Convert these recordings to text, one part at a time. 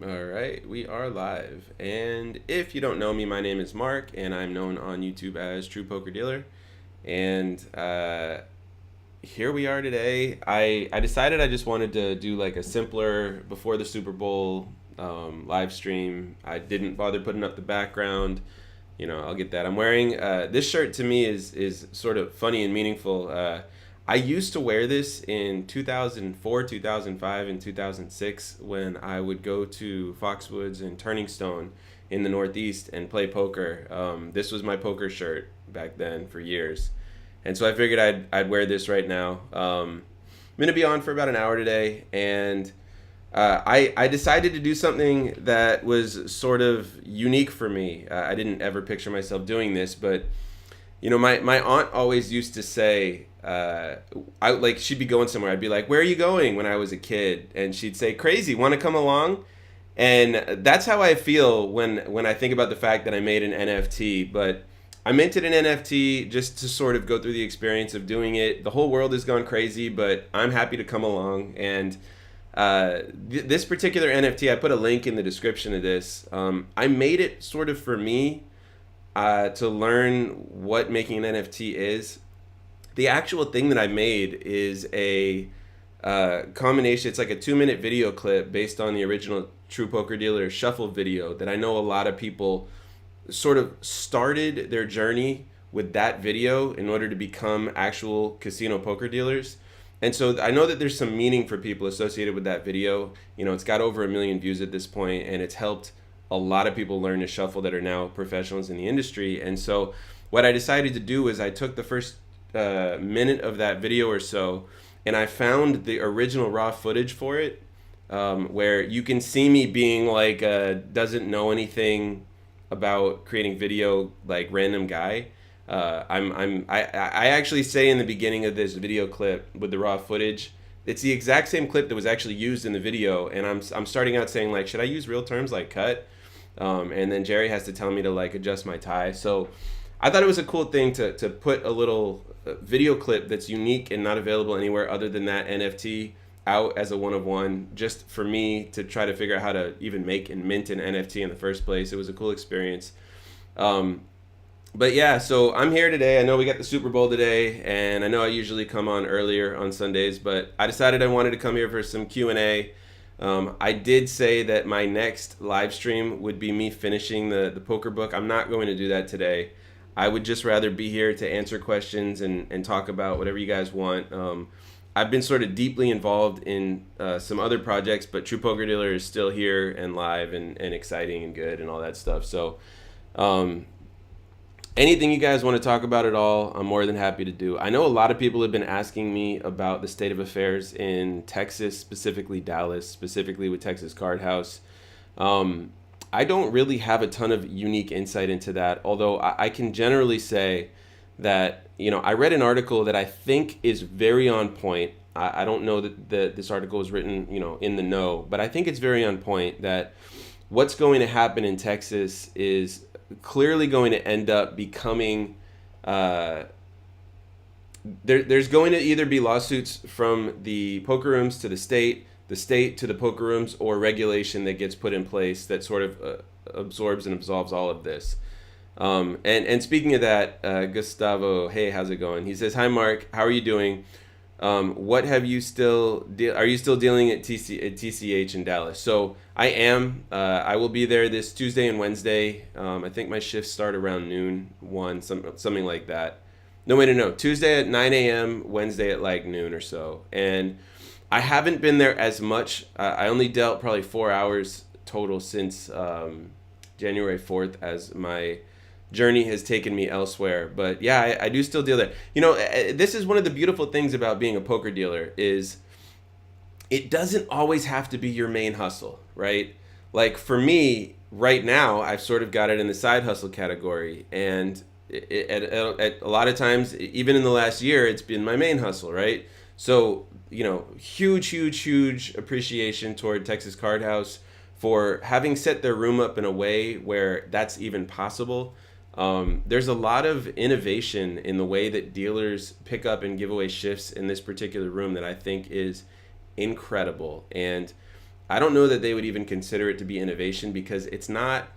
All right, we are live. And if you don't know me, my name is Marc, and I'm known on YouTube as Truepokerdealer. And here we are today. I decided I just wanted to do like a simpler before the Super Bowl live stream. I didn't bother putting up the background. I'll get that. I'm wearing this shirt. To me is sort of funny and meaningful. I used to wear this in 2004, 2005, and 2006 when I would go to Foxwoods and Turning Stone in the Northeast and play poker. This was my poker shirt back then for years. And so I figured I'd wear this right now. I'm going to be on for about an hour today, and I decided to do something that was sort of unique for me. I didn't ever picture myself doing this, but my aunt always used to say, she'd be going somewhere. I'd be like, "Where are you going?" When I was a kid, and she'd say, "Crazy, want to come along?" And that's how I feel when I think about the fact that I made an NFT. But I minted an NFT just to sort of go through the experience of doing it. The whole world has gone crazy, but I'm happy to come along. And this particular NFT, I put a link in the description of this. I made it sort of for me to learn what making an NFT is. The actual thing that I made is a combination. It's like a 2-minute video clip based on the original True Poker Dealer Shuffle video that I know a lot of people sort of started their journey with that video in order to become actual casino poker dealers. And so I know that there's some meaning for people associated with that video. It's got over 1 million views at this point, and it's helped a lot of people learn to shuffle that are now professionals in the industry. And so what I decided to do is I took the first minute of that video or so, and I found the original raw footage for it, where you can see me being like doesn't know anything about creating video, like random guy. I actually say in the beginning of this video clip with the raw footage, it's the exact same clip that was actually used in the video, and I'm starting out saying like, should I use real terms like cut? And then Jerry has to tell me to like adjust my tie. So I thought it was a cool thing to put a little video clip that's unique and not available anywhere other than that NFT out as a one of one, just for me to try to figure out how to even make and mint an NFT in the first place. It was a cool experience. But yeah, so I'm here today. I know we got the Super Bowl today, and I know I usually come on earlier on Sundays, but I decided I wanted to come here for some Q&A. I did say that my next live stream would be me finishing the poker book. I'm not going to do that today. I would just rather be here to answer questions and talk about whatever you guys want. I've been sort of deeply involved in some other projects, but True Poker Dealer is still here and live and exciting and good and all that stuff. So anything you guys want to talk about at all, I'm more than happy to do. I know a lot of people have been asking me about the state of affairs in Texas, specifically Dallas, specifically with Texas Card House. I don't really have a ton of unique insight into that, although I can generally say that, I read an article that I think is very on point. I don't know that this article was written, in the know, but I think it's very on point that what's going to happen in Texas is clearly going to end up becoming, there's going to either be lawsuits from the poker rooms to the state to the poker rooms, or regulation that gets put in place that sort of absorbs and absolves all of this. And speaking of that, Gustavo, hey, how's it going? He says, "Hi, Marc. How are you doing? What have you are you still dealing at TCH in Dallas?" So I am. I will be there this Tuesday and Wednesday. I think my shifts start around noon, something like that. No, wait, no. Tuesday at 9 a.m., Wednesday at like noon or so. And I haven't been there as much. I only dealt probably 4 hours total since January 4th, as my journey has taken me elsewhere. But yeah, I do still deal there. This is one of the beautiful things about being a poker dealer is it doesn't always have to be your main hustle, right? Like for me right now, I've sort of got it in the side hustle category, and at a lot of times, even in the last year, it's been my main hustle, right? So, huge appreciation toward Texas Card House for having set their room up in a way where that's even possible. There's a lot of innovation in the way that dealers pick up and give away shifts in this particular room that I think is incredible. And I don't know that they would even consider it to be innovation because it's not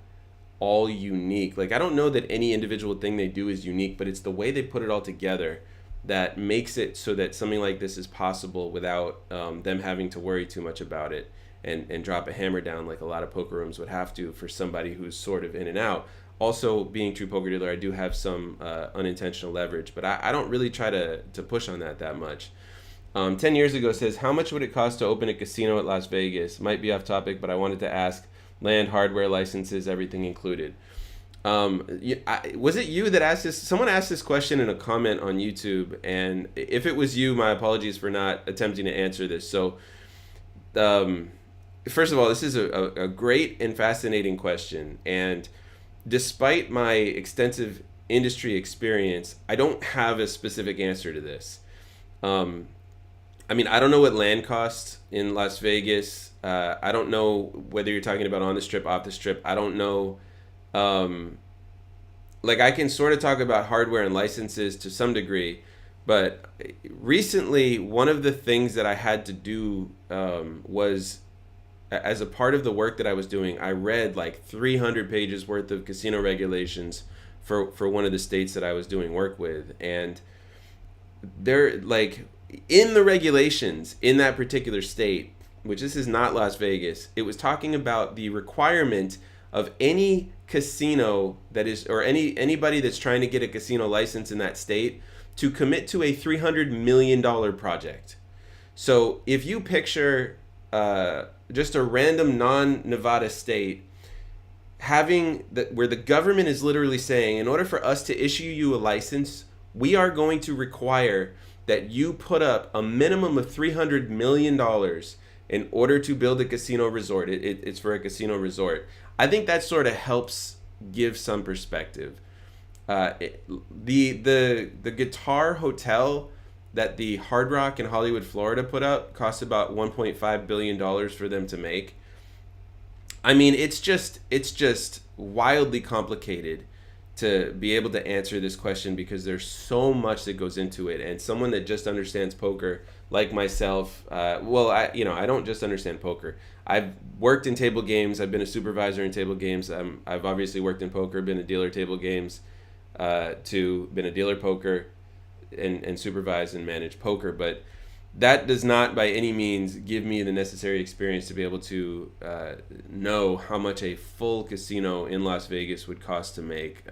all unique. Like, I don't know that any individual thing they do is unique, but it's the way they put it all together that makes it so that something like this is possible without them having to worry too much about it and drop a hammer down like a lot of poker rooms would have to for somebody who's sort of in and out. Also, being True Poker Dealer, I do have some unintentional leverage, but I don't really try to push on that much. 10 years ago says, how much would it cost to open a casino at Las Vegas? Might be off topic, but I wanted to ask. Land, hardware, licenses, everything included. Was it you that asked this? Someone asked this question in a comment on YouTube, and if it was you, my apologies for not attempting to answer this. So, first of all, this is a great and fascinating question, and despite my extensive industry experience, I don't have a specific answer to this. I mean, I don't know what land costs in Las Vegas. I don't know whether you're talking about on the strip, off the strip. I don't know. Like, I can sort of talk about hardware and licenses to some degree, but recently, one of the things that I had to do was, as a part of the work that I was doing, I read like 300 pages worth of casino regulations for one of the states that I was doing work with. And they're like, in the regulations in that particular state, which this is not Las Vegas, it was talking about the requirement of any casino that is, or anybody that's trying to get a casino license in that state, to commit to a $300 million project. So if you picture just a random non-Nevada state having where the government is literally saying, in order for us to issue you a license, we are going to require that you put up a minimum of $300 million in order to build a casino resort. It's for a casino resort. I think that sort of helps give some perspective. The Guitar Hotel that the Hard Rock in Hollywood, Florida put up cost about $1.5 billion for them to make. I mean, it's just wildly complicated to be able to answer this question because there's so much that goes into it. And someone that just understands poker, like myself, I don't just understand poker. I've worked in table games. I've been a supervisor in table games. I've obviously worked in poker, been a dealer table games, been a dealer poker, and supervised and managed poker. But that does not by any means give me the necessary experience to be able to know how much a full casino in Las Vegas would cost to make.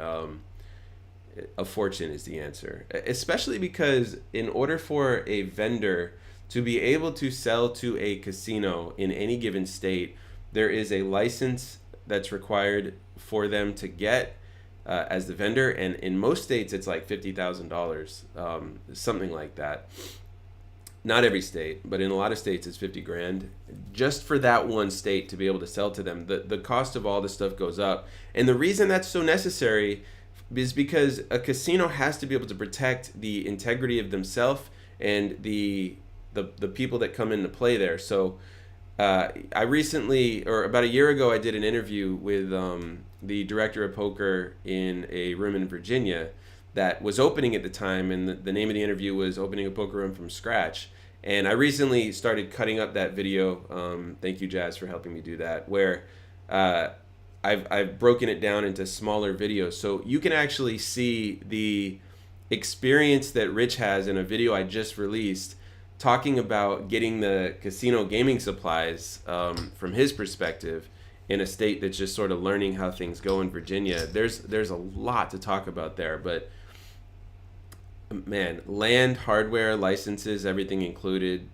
A fortune is the answer, especially because in order for a vendor to be able to sell to a casino in any given state, there is a license that's required for them to get as the vendor, and in most states it's like $50,000, something like that. Not every state, but in a lot of states it's 50 grand just for that one state to be able to sell to them. The cost of all this stuff goes up, and the reason that's so necessary is because a casino has to be able to protect the integrity of themselves and the people that come in to play there. So I recently, or about a year ago, I did an interview with the director of poker in a room in Virginia that was opening at the time, and the name of the interview was Opening a Poker Room from Scratch. And I recently started cutting up that video. Thank you, Jazz, for helping me do that, where I've broken it down into smaller videos so you can actually see the experience that Rich has in a video I just released talking about getting the casino gaming supplies from his perspective in a state that's just sort of learning how things go in Virginia. There's a lot to talk about there, but man, land, hardware, licenses, everything included.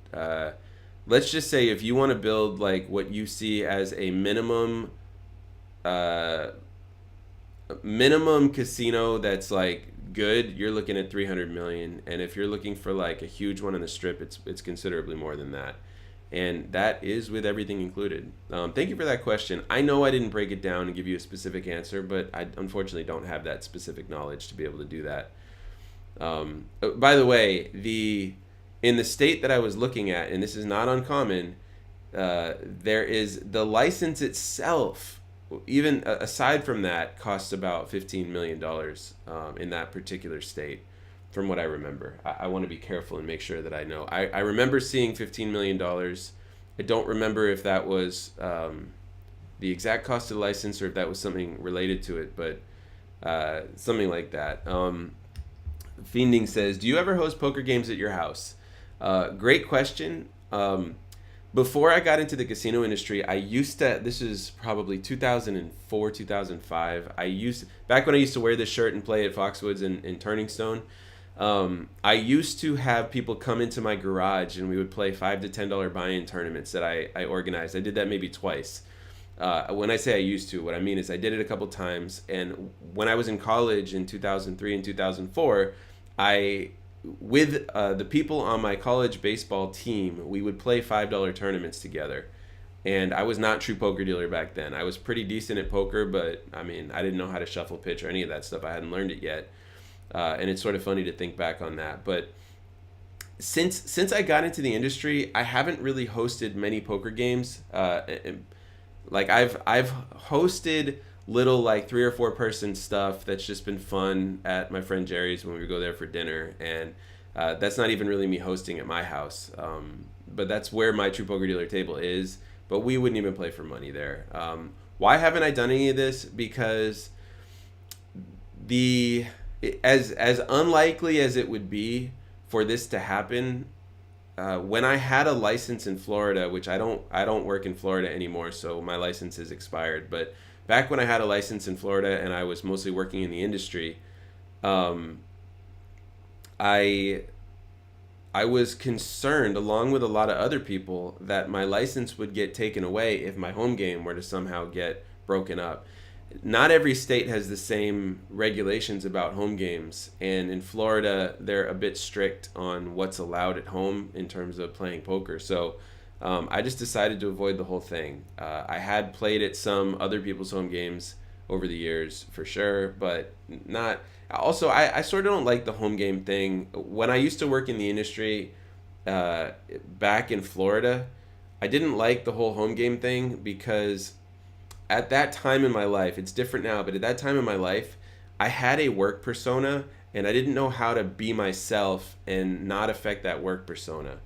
Let's just say if you want to build like what you see as a minimum casino that's like good, you're looking at 300 million, and if you're looking for like a huge one on the strip, it's considerably more than that, and that is with everything included. Thank you for that question. I know I didn't break it down and give you a specific answer, but I unfortunately don't have that specific knowledge to be able to do that. By the way, in the state that I was looking at, and this is not uncommon, there is the license itself, even aside from that, costs about $15 million in that particular state, from what I remember. I want to be careful and make sure that I know. I remember seeing $15 million I don't remember if that was the exact cost of the license or if that was something related to it, but something like that. Fiending says, do you ever host poker games at your house? Great question. Before I got into the casino industry, I used to, this is probably 2004, 2005. Back when I used to wear this shirt and play at Foxwoods in Turning Stone, I used to have people come into my garage and we would play $5 to $10 buy-in tournaments that I organized. I did that maybe twice. When I say I used to, what I mean is I did it a couple times. And when I was in college in 2003 and 2004, with the people on my college baseball team, we would play $5 tournaments together. And I was not true poker dealer back then. I was pretty decent at poker, but I mean, I didn't know how to shuffle pitch or any of that stuff. I hadn't learned it yet. And it's sort of funny to think back on that. But since I got into the industry, I haven't really hosted many poker games. Like I've hosted little like 3 or 4 person stuff that's just been fun at my friend Jerry's when we go there for dinner, and that's not even really me hosting at my house, but that's where my True Poker Dealer table is, but we wouldn't even play for money there. Why haven't I done any of this? Because as unlikely as it would be for this to happen, when I had a license in Florida, which I don't work in Florida anymore, so my license is expired, but back when I had a license in Florida and I was mostly working in the industry, I was concerned, along with a lot of other people, that my license would get taken away if my home game were to somehow get broken up. Not every state has the same regulations about home games, and in Florida, they're a bit strict on what's allowed at home in terms of playing poker. So I just decided to avoid the whole thing. I had played at some other people's home games over the years for sure, but not. Also, I sort of don't like the home game thing. When I used to work in the industry back in Florida, I didn't like the whole home game thing because at that time in my life, it's different now, but at that time in my life, I had a work persona and I didn't know how to be myself and not affect that work persona.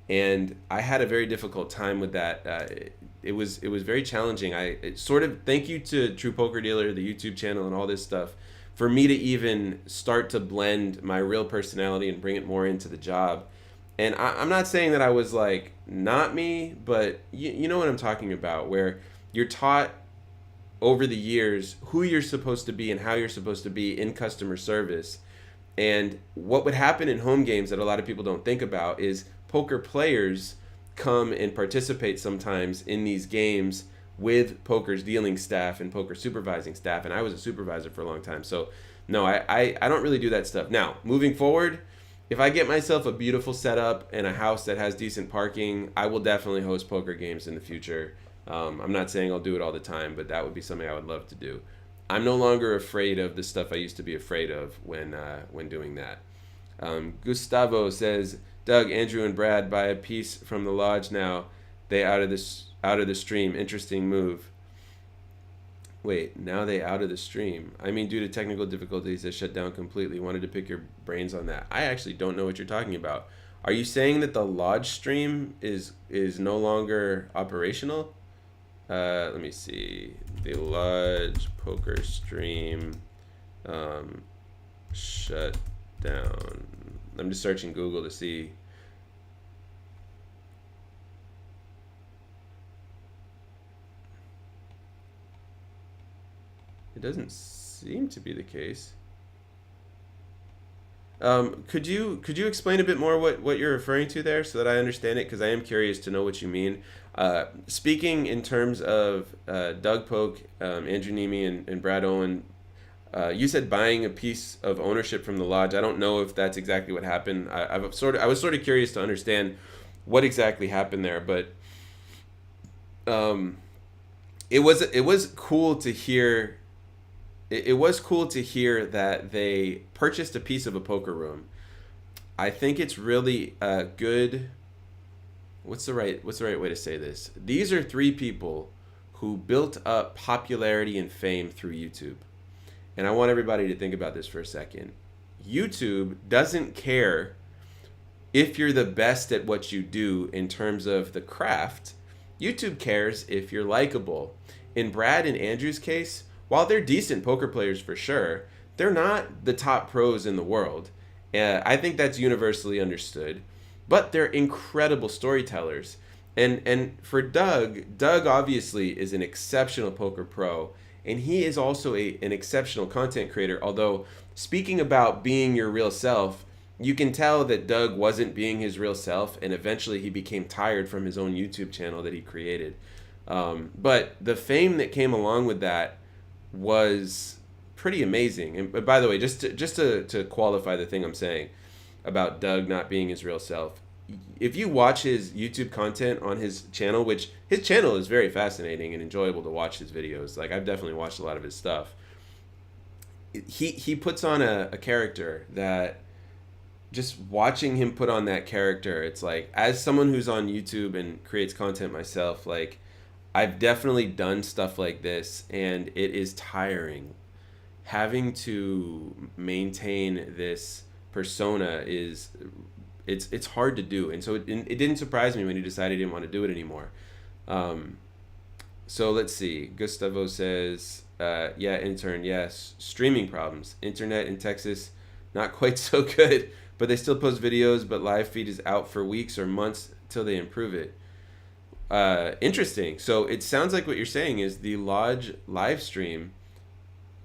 And I had a very difficult time with that. It was very challenging. Thank you to True Poker Dealer, the YouTube channel, and all this stuff, for me to even start to blend my real personality and bring it more into the job. And I'm not saying that I was like not me, but you know what I'm talking about, where you're taught over the years who you're supposed to be and how you're supposed to be in customer service. And what would happen in home games that a lot of people don't think about is poker players come and participate sometimes in these games with poker's dealing staff and poker supervising staff, and I was a supervisor for a long time. So no, I don't really do that stuff. Now, moving forward, if I get myself a beautiful setup and a house that has decent parking, I will definitely host poker games in the future. I'm not saying I'll do it all the time, but that would be something I would love to do. I'm no longer afraid of the stuff I used to be afraid of when doing that. Gustavo says, Doug, Andrew, and Brad buy a piece from the lodge now. They out of the stream. Interesting move. Wait, now they out of the stream. I mean, due to technical difficulties, they shut down completely. Wanted to pick your brains on that. I actually don't know what you're talking about. Are you saying that the lodge stream is no longer operational? Let me see. The lodge poker stream shut down. I'm just searching Google to see. It doesn't seem to be the case. Could you explain a bit more what you're referring to there so that I understand it? Because I am curious to know what you mean. Speaking in terms of Doug Polk, Andrew Nemi, and Brad Owen, you said buying a piece of ownership from the lodge. I don't know if that's exactly what happened. I was sort of curious to understand what exactly happened there, but it was cool to hear. It was cool to hear that they purchased a piece of a poker room. I think it's really good. What's the right way to say this? These are 3 people who built up popularity and fame through YouTube. And I want everybody to think about this for a second. YouTube doesn't care if you're the best at what you do in terms of the craft, YouTube cares if you're likable. In Brad and Andrew's case, while they're decent poker players for sure, they're not the top pros in the world. I think that's universally understood. But they're incredible storytellers. And for Doug obviously is an exceptional poker pro, and he is also an exceptional content creator. Although, speaking about being your real self, you can tell that Doug wasn't being his real self, and eventually he became tired from his own YouTube channel that he created. But the fame that came along with that was pretty amazing. And by the way, just to qualify the thing I'm saying about Doug not being his real self, if you watch his YouTube content on his channel, which his channel is very fascinating and enjoyable to watch his videos, like I've definitely watched a lot of his stuff, he puts on a character that, just watching him put on that character, it's like, as someone who's on YouTube and creates content myself, like I've definitely done stuff like this, and it is tiring. Having to maintain this persona it's hard to do, and so it didn't surprise me when he decided he didn't want to do it anymore. So let's see. Gustavo says, yeah, intern, yes. Streaming problems. Internet in Texas, not quite so good, but they still post videos, but live feed is out for weeks or months till they improve it. Interesting. So it sounds like what you're saying is the Lodge live stream,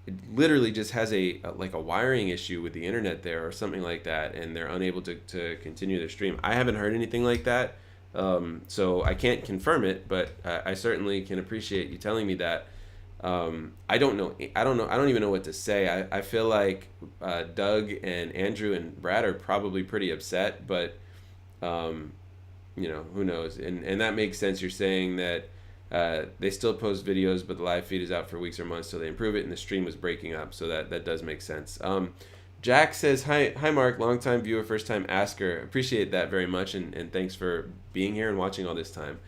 it literally just has a wiring issue with the internet there or something like that, and they're unable to continue their stream. I haven't heard anything like that, so I can't confirm it, but I certainly can appreciate you telling me that. I don't know. I don't even know what to say. I feel like Doug and Andrew and Brad are probably pretty upset, but who knows? And that makes sense. You're saying that they still post videos, but the live feed is out for weeks or months till they improve it, and the stream was breaking up, so that does make sense. Jack says, hi Mark, longtime viewer, first time asker. Appreciate that very much, and thanks for being here and watching all this time.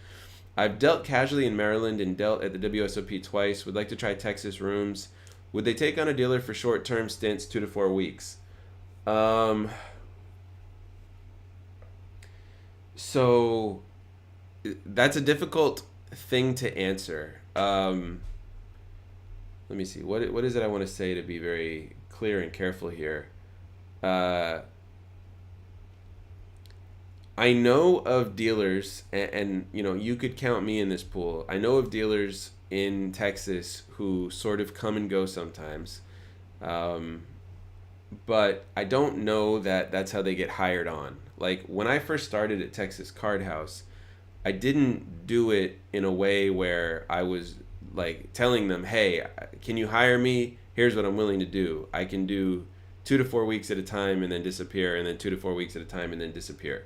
I've dealt casually in Maryland and dealt at the WSOP twice. Would like to try Texas rooms. Would they take on a dealer for short-term stints, 2 to 4 weeks? So that's a difficult thing to answer. Let me see. What is it I want to say to be very clear and careful here? I know of dealers, and you could count me in this pool. I know of dealers in Texas who sort of come and go sometimes, but I don't know that that's how they get hired on. Like when I first started at Texas Card House, I didn't do it in a way where I was like telling them, hey, can you hire me? Here's what I'm willing to do. I can do 2 to 4 weeks at a time and then disappear, and then 2 to 4 weeks at a time and then disappear.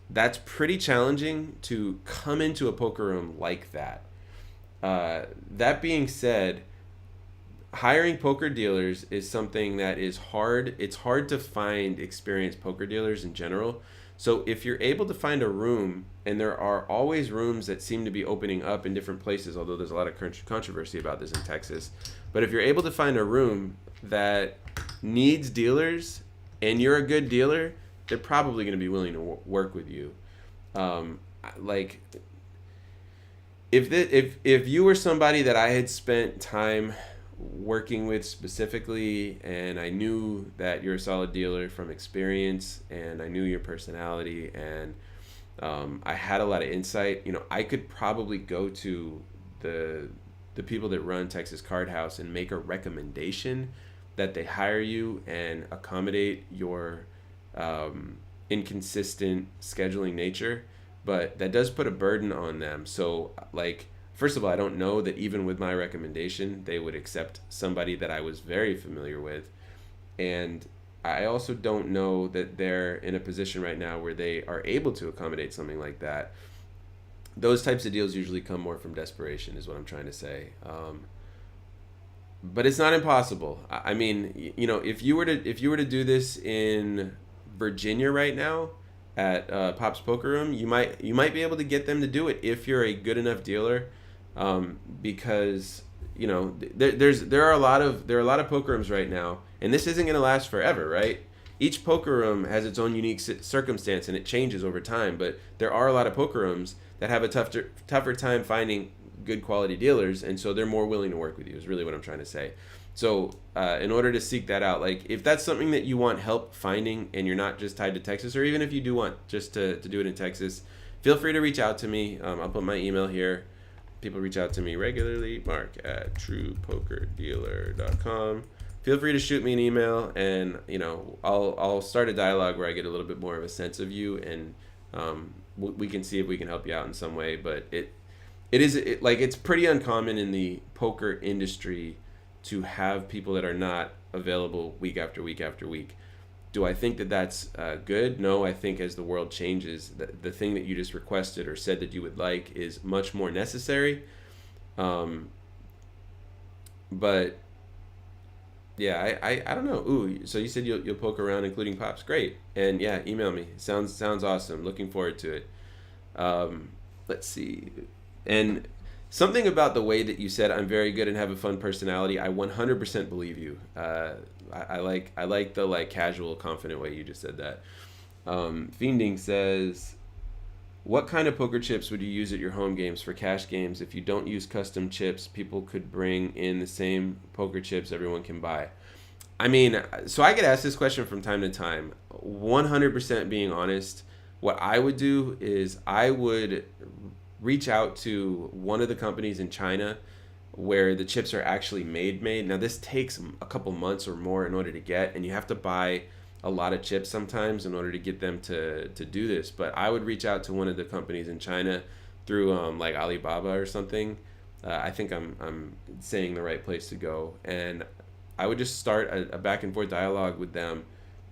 That's pretty challenging to come into a poker room like that. That being said, hiring poker dealers is something that is hard. It's hard to find experienced poker dealers in general. So if you're able to find a room, and there are always rooms that seem to be opening up in different places, although there's a lot of controversy about this in Texas, but if you're able to find a room that needs dealers and you're a good dealer, they're probably going to be willing to work with you. Like if you were somebody that I had spent time working with specifically, and I knew that you're a solid dealer from experience, and I knew your personality, and I had a lot of insight, I could probably go to the people that run Texas Card House and make a recommendation that they hire you and accommodate your inconsistent scheduling nature. But that does put a burden on them. So first of all, I don't know that even with my recommendation, they would accept somebody that I was very familiar with. And I also don't know that they're in a position right now where they are able to accommodate something like that. Those types of deals usually come more from desperation, is what I'm trying to say. But it's not impossible. I mean, if you were to do this in Virginia right now at Pop's Poker Room, you might be able to get them to do it if you're a good enough dealer. Because there are a lot of poker rooms right now, and this isn't going to last forever, right? each poker room has its own unique circumstance and it changes over time. But there are a lot of poker rooms that have a tougher time finding good quality dealers, and so they're more willing to work with you. Is really what I'm trying to say. So in order to seek that out, like if that's something that you want help finding and you're not just tied to Texas, or even if you do want just to do it in Texas, feel free to reach out to me. I'll put my email here. People reach out to me regularly, Marc@truepokerdealer.com. Feel free to shoot me an email, and I'll start a dialogue where I get a little bit more of a sense of you, and we can see if we can help you out in some way. But it's pretty uncommon in the poker industry to have people that are not available week after week after week. Do I think that that's good? No, I think as the world changes, the thing that you just requested or said that you would like is much more necessary. But yeah, I don't know. Ooh, so you said you'll poke around, including Pops. Great. And yeah, email me. Sounds awesome. Looking forward to it. Let's see. And something about the way that you said I'm very good and have a fun personality, I 100% believe you. I like the casual, confident way you just said that. Fiending says, what kind of poker chips would you use at your home games for cash games? If you don't use custom chips, people could bring in the same poker chips everyone can buy. I mean, so I get asked this question from time to time. 100% being honest, what I would do is I would reach out to one of the companies in China where the chips are actually made. Now this takes a couple months or more in order to get, and you have to buy a lot of chips sometimes in order to get them to do this. But I would reach out to one of the companies in China through like Alibaba or something. I think I'm saying the right place to go, and I would just start a back and forth dialogue with them.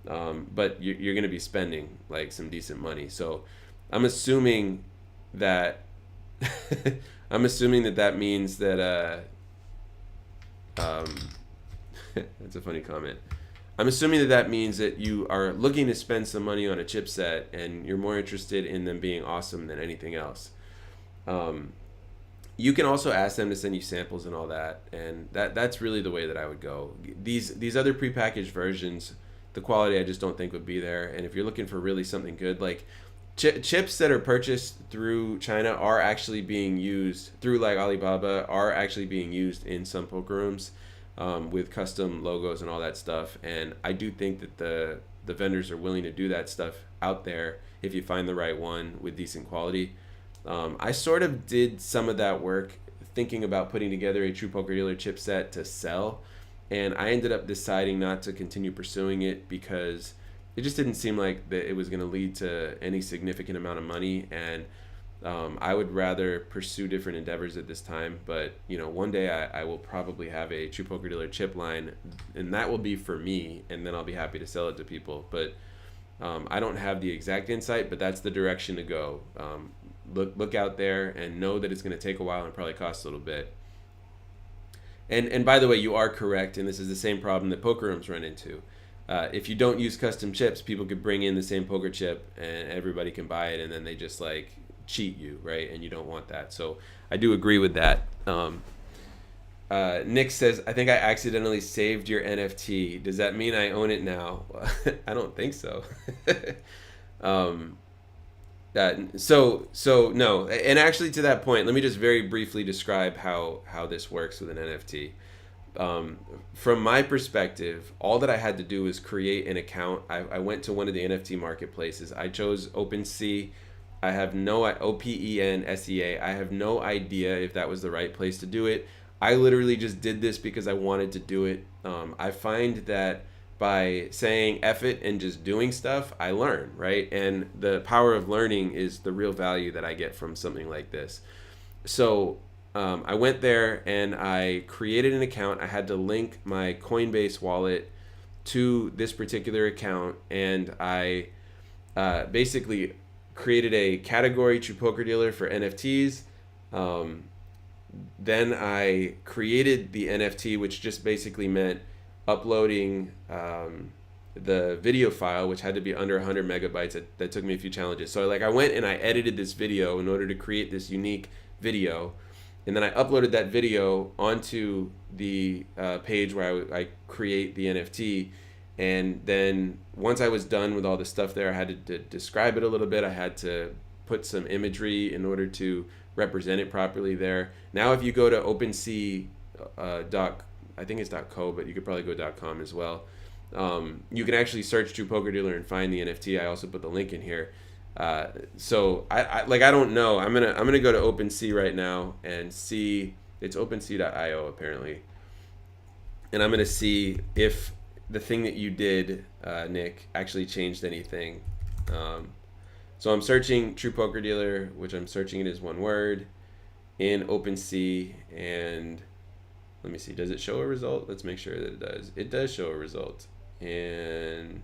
But you're going to be spending like some decent money, so I'm assuming that that means that that's a funny comment. I'm assuming that means that you are looking to spend some money on a chipset and you're more interested in them being awesome than anything else. You can also ask them to send you samples and all that, and that's really the way that I would go. These other prepackaged versions, the quality I just don't think would be there. And if you're looking for really something good, like chips that are purchased through China are actually being used through like Alibaba, are actually being used in some poker rooms with custom logos and all that stuff. And I do think that the vendors are willing to do that stuff out there if you find the right one with decent quality. I sort of did some of that work thinking about putting together a True Poker Dealer chipset to sell, and I ended up deciding not to continue pursuing it because it just didn't seem like that it was going to lead to any significant amount of money, and I would rather pursue different endeavors at this time. But one day I will probably have a True Poker Dealer chip line, and that will be for me, and then I'll be happy to sell it to people. But I don't have the exact insight, but that's the direction to go. Look out there and know that it's going to take a while and probably cost a little bit. And by the way, you are correct, and this is the same problem that poker rooms run into. If you don't use custom chips, people could bring in the same poker chip and everybody can buy it, and then they just like cheat you, right? And you don't want that. So I do agree with that. Nick says, I think I accidentally saved your NFT. Does that mean I own it now? I don't think so. So no. And actually, to that point, let me just very briefly describe how this works with an NFT. From my perspective, all that I had to do was create an account. I went to one of the NFT marketplaces. I chose OpenSea. I have no OpenSea. I have no idea if that was the right place to do it. I literally just did this because I wanted to do it. I find that by saying F it and just doing stuff, I learn, right? And the power of learning is the real value that I get from something like this. So I went there and I created an account. I had to link my Coinbase wallet to this particular account, and I basically created a category True Poker Dealer for NFTs. Then I created the NFT, which just basically meant uploading the video file, which had to be under 100 megabytes. That took me a few challenges. So I went and I edited this video in order to create this unique video. And then I uploaded that video onto the page where I create the NFT. And then once I was done with all the stuff there, I had to describe it a little bit. I had to put some imagery in order to represent it properly there. Now, if you go to OpenSea, I think it's .co, but you could probably go .com as well. You can actually search True Poker Dealer and find the NFT. I also put the link in here. So I don't know. I'm gonna go to OpenSea right now and see. It's OpenSea.io apparently, and I'm gonna see if the thing that you did, Nick, actually changed anything. So I'm searching True Poker Dealer, which I'm searching it as one word, in OpenSea, and let me see. Does it show a result? Let's make sure that it does. It does show a result, and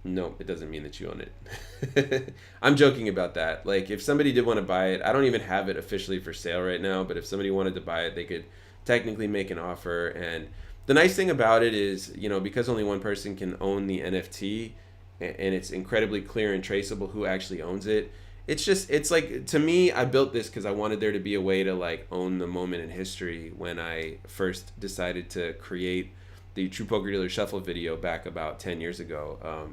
no, it doesn't mean that you own it. I'm joking about that. Like, if somebody did want to buy it, I don't even have it officially for sale right now, but if somebody wanted to buy it, they could technically make an offer. And the nice thing about it is, because only one person can own the NFT, and it's incredibly clear and traceable who actually owns it. It's like, to me, I built this because I wanted there to be a way to like own the moment in history when I first decided to create the True Poker Dealer Shuffle video back about 10 years ago.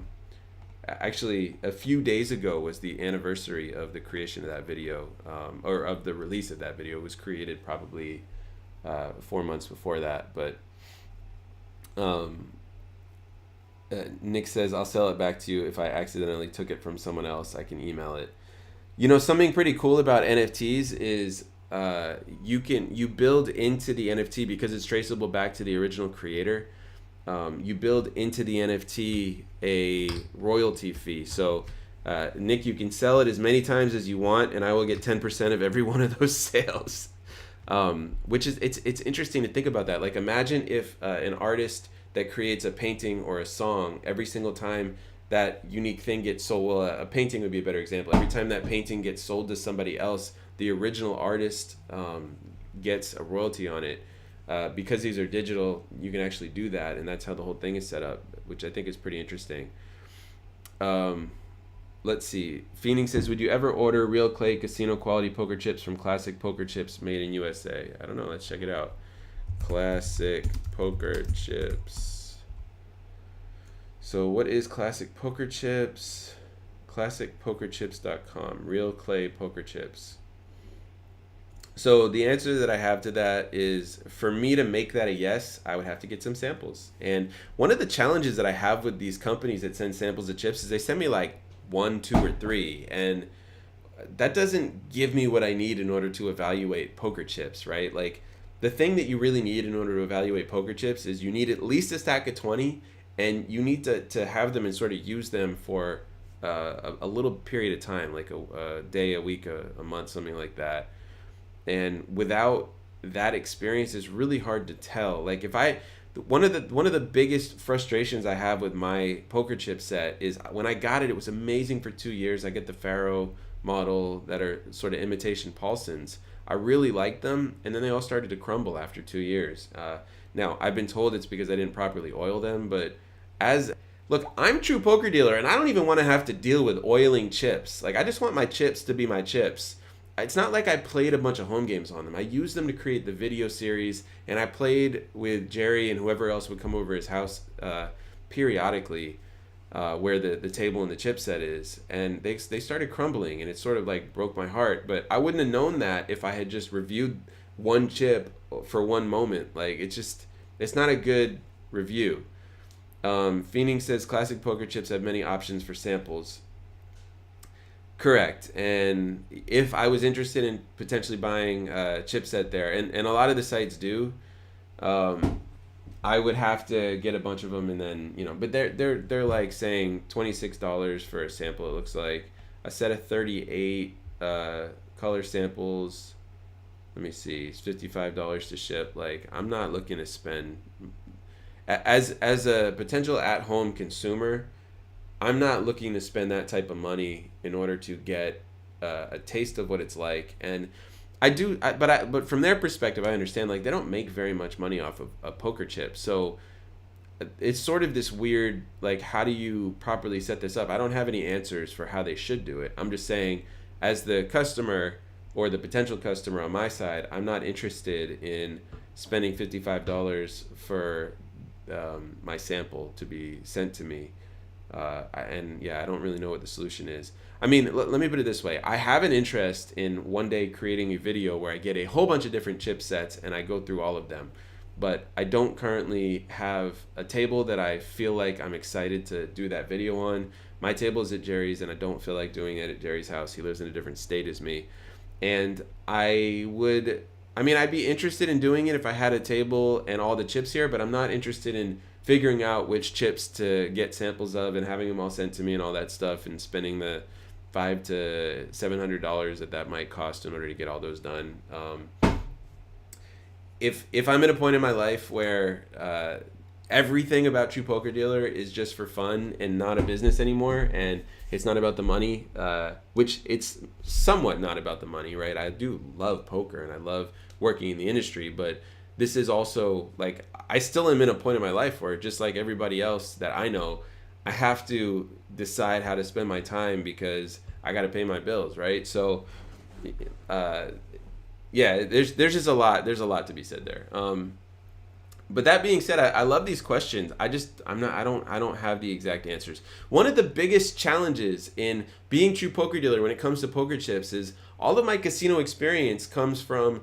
Actually, a few days ago was the anniversary of the creation of that video, or of the release of that video. It was created probably 4 months before that, but Nick says, I'll sell it back to you if I accidentally took it from someone else. I can email it. Something pretty cool about NFTs is you build into the NFT because it's traceable back to the original creator. You build into the NFT a royalty fee. So, Nick, you can sell it as many times as you want, and I will get 10% of every one of those sales. Which is it's interesting to think about that. Like, imagine if an artist that creates a painting or a song, every single time that unique thing gets sold. Well, a painting would be a better example. Every time that painting gets sold to somebody else, the original artist gets a royalty on it. Because these are digital, you can actually do that, and that's how the whole thing is set up, which I think is pretty interesting. Let's see. Phoenix says, would you ever order real clay casino quality poker chips from Classic Poker Chips made in USA? I don't know. Let's check it out. Classic Poker Chips. So what is Classic Poker Chips? ClassicPokerChips.com. Real clay poker chips. So the answer that I have to that is, for me to make that a yes, I would have to get some samples. And one of the challenges that I have with these companies that send samples of chips is they send me like 1, 2, or 3, and that doesn't give me what I need in order to evaluate poker chips, right? Like, the thing that you really need in order to evaluate poker chips is you need at least a stack of 20, and you need to have them and sort of use them for a little period of time, like a day, a week, a month, something like that. And without that experience, it's really hard to tell. Like, one of the biggest frustrations I have with my poker chip set is when I got it, it was amazing for 2 years. I get the Pharaoh model that are sort of imitation Paulsons. I really liked them, and then they all started to crumble after 2 years. Now, I've been told it's because I didn't properly oil them, but look, I'm True Poker Dealer, and I don't even want to have to deal with oiling chips. Like, I just want my chips to be my chips. It's not like I played a bunch of home games on them. I used them to create the video series, and I played with Jerry and whoever else would come over his house periodically, where the table and the chip set is, and they started crumbling, and it sort of like broke my heart. But I wouldn't have known that if I had just reviewed one chip for one moment. Like, it's not a good review. Phoenix says Classic Poker Chips have many options for samples. Correct. And if I was interested in potentially buying a chipset there, and a lot of the sites do, I would have to get a bunch of them, and then, but they're like saying $26 for a sample. It looks like a set of 38 color samples. Let me see. It's $55 to ship. Like, I'm not looking to spend as a potential at-home consumer. I'm not looking to spend that type of money in order to get a taste of what it's like. And but from their perspective, I understand, like, they don't make very much money off of a poker chip. So it's sort of this weird, like, how do you properly set this up? I don't have any answers for how they should do it. I'm just saying, as the customer or the potential customer on my side, I'm not interested in spending $55 for my sample to be sent to me. And yeah, I don't really know what the solution is. I mean, let me put it this way. I have an interest in one day creating a video where I get a whole bunch of different chipsets and I go through all of them. But I don't currently have a table that I feel like I'm excited to do that video on. My table is at Jerry's, and I don't feel like doing it at Jerry's house. He lives in a different state as me. And I'd be interested in doing it if I had a table and all the chips here, but I'm not interested in figuring out which chips to get samples of and having them all sent to me and all that stuff and spending the $500 to $700 that might cost in order to get all those done. If I'm at a point in my life where everything about True Poker Dealer is just for fun and not a business anymore, and it's not about the money, which it's somewhat not about the money, right? I do love poker and I love working in the industry, but this is also like, I still am in a point in my life where, just like everybody else that I know, I have to decide how to spend my time because I got to pay my bills, right? So yeah, there's just a lot to be said there. But that being said, I love these questions. I don't have the exact answers. One of the biggest challenges in being True Poker Dealer when it comes to poker chips is all of my casino experience comes from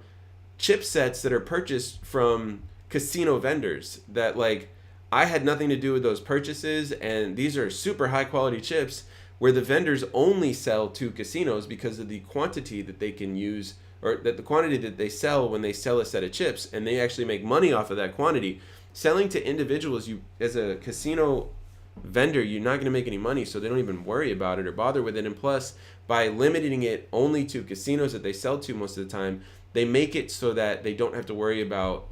chipsets that are purchased from casino vendors that, like, I had nothing to do with those purchases, and these are super high quality chips where the vendors only sell to casinos because of the quantity that they can use, or that the quantity that they sell when they sell a set of chips, and they actually make money off of that quantity. Selling to individuals, you as a casino vendor, you're not going to make any money, so they don't even worry about it or bother with it. And plus, by limiting it only to casinos that they sell to most of the time, they make it so that they don't have to worry about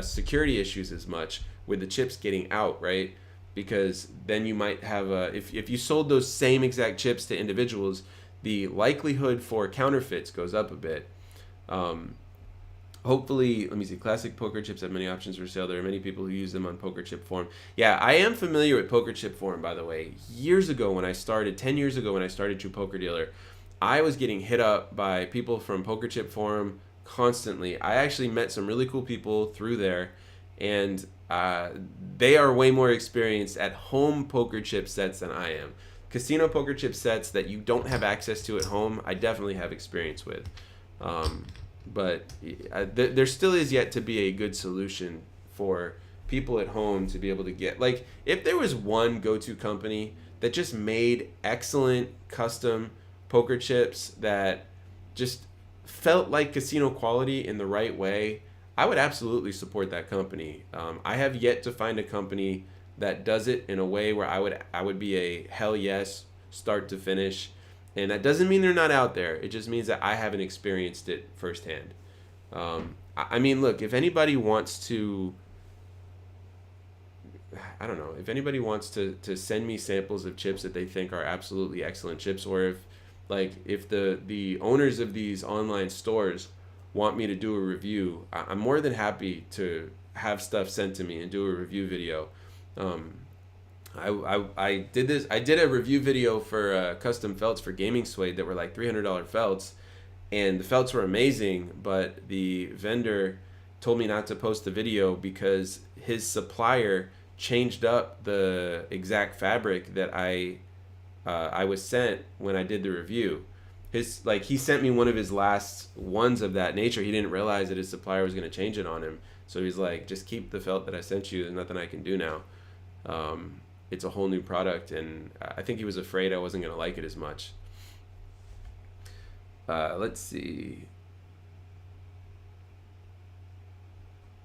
security issues as much with the chips getting out, right? Because then you might have if you sold those same exact chips to individuals, the likelihood for counterfeits goes up a bit. Hopefully, let me see, classic poker chips have many options for sale. There are many people who use them on Poker Chip Forum. Yeah, I am familiar with Poker Chip Forum, by the way. 10 years ago when I started True Poker Dealer, I was getting hit up by people from Poker Chip Forum constantly. I actually met some really cool people through there, and they are way more experienced at home poker chip sets than I am. Casino poker chip sets that you don't have access to at home, I definitely have experience with. But there still is yet to be a good solution for people at home to be able to get, like, if there was one go-to company that just made excellent custom poker chips that just felt like casino quality in the right way, I would absolutely support that company. I have yet to find a company that does it in a way where I would be a hell yes, start to finish. And that doesn't mean they're not out there. It just means that I haven't experienced it firsthand. I mean, look, if anybody wants to, I don't know, if anybody wants to send me samples of chips that they think are absolutely excellent chips, or if the owners of these online stores want me to do a review, I'm more than happy to have stuff sent to me and do a review video. I did a review video for custom felts for Gaming Suede that were like $300 felts, and the felts were amazing, but the vendor told me not to post the video because his supplier changed up the exact fabric that I was sent when I did the review. He sent me one of his last ones of that nature. He didn't realize that his supplier was going to change it on him. So he's like, just keep the felt that I sent you. There's nothing I can do now. It's a whole new product, and I think he was afraid I wasn't going to like it as much. Let's see.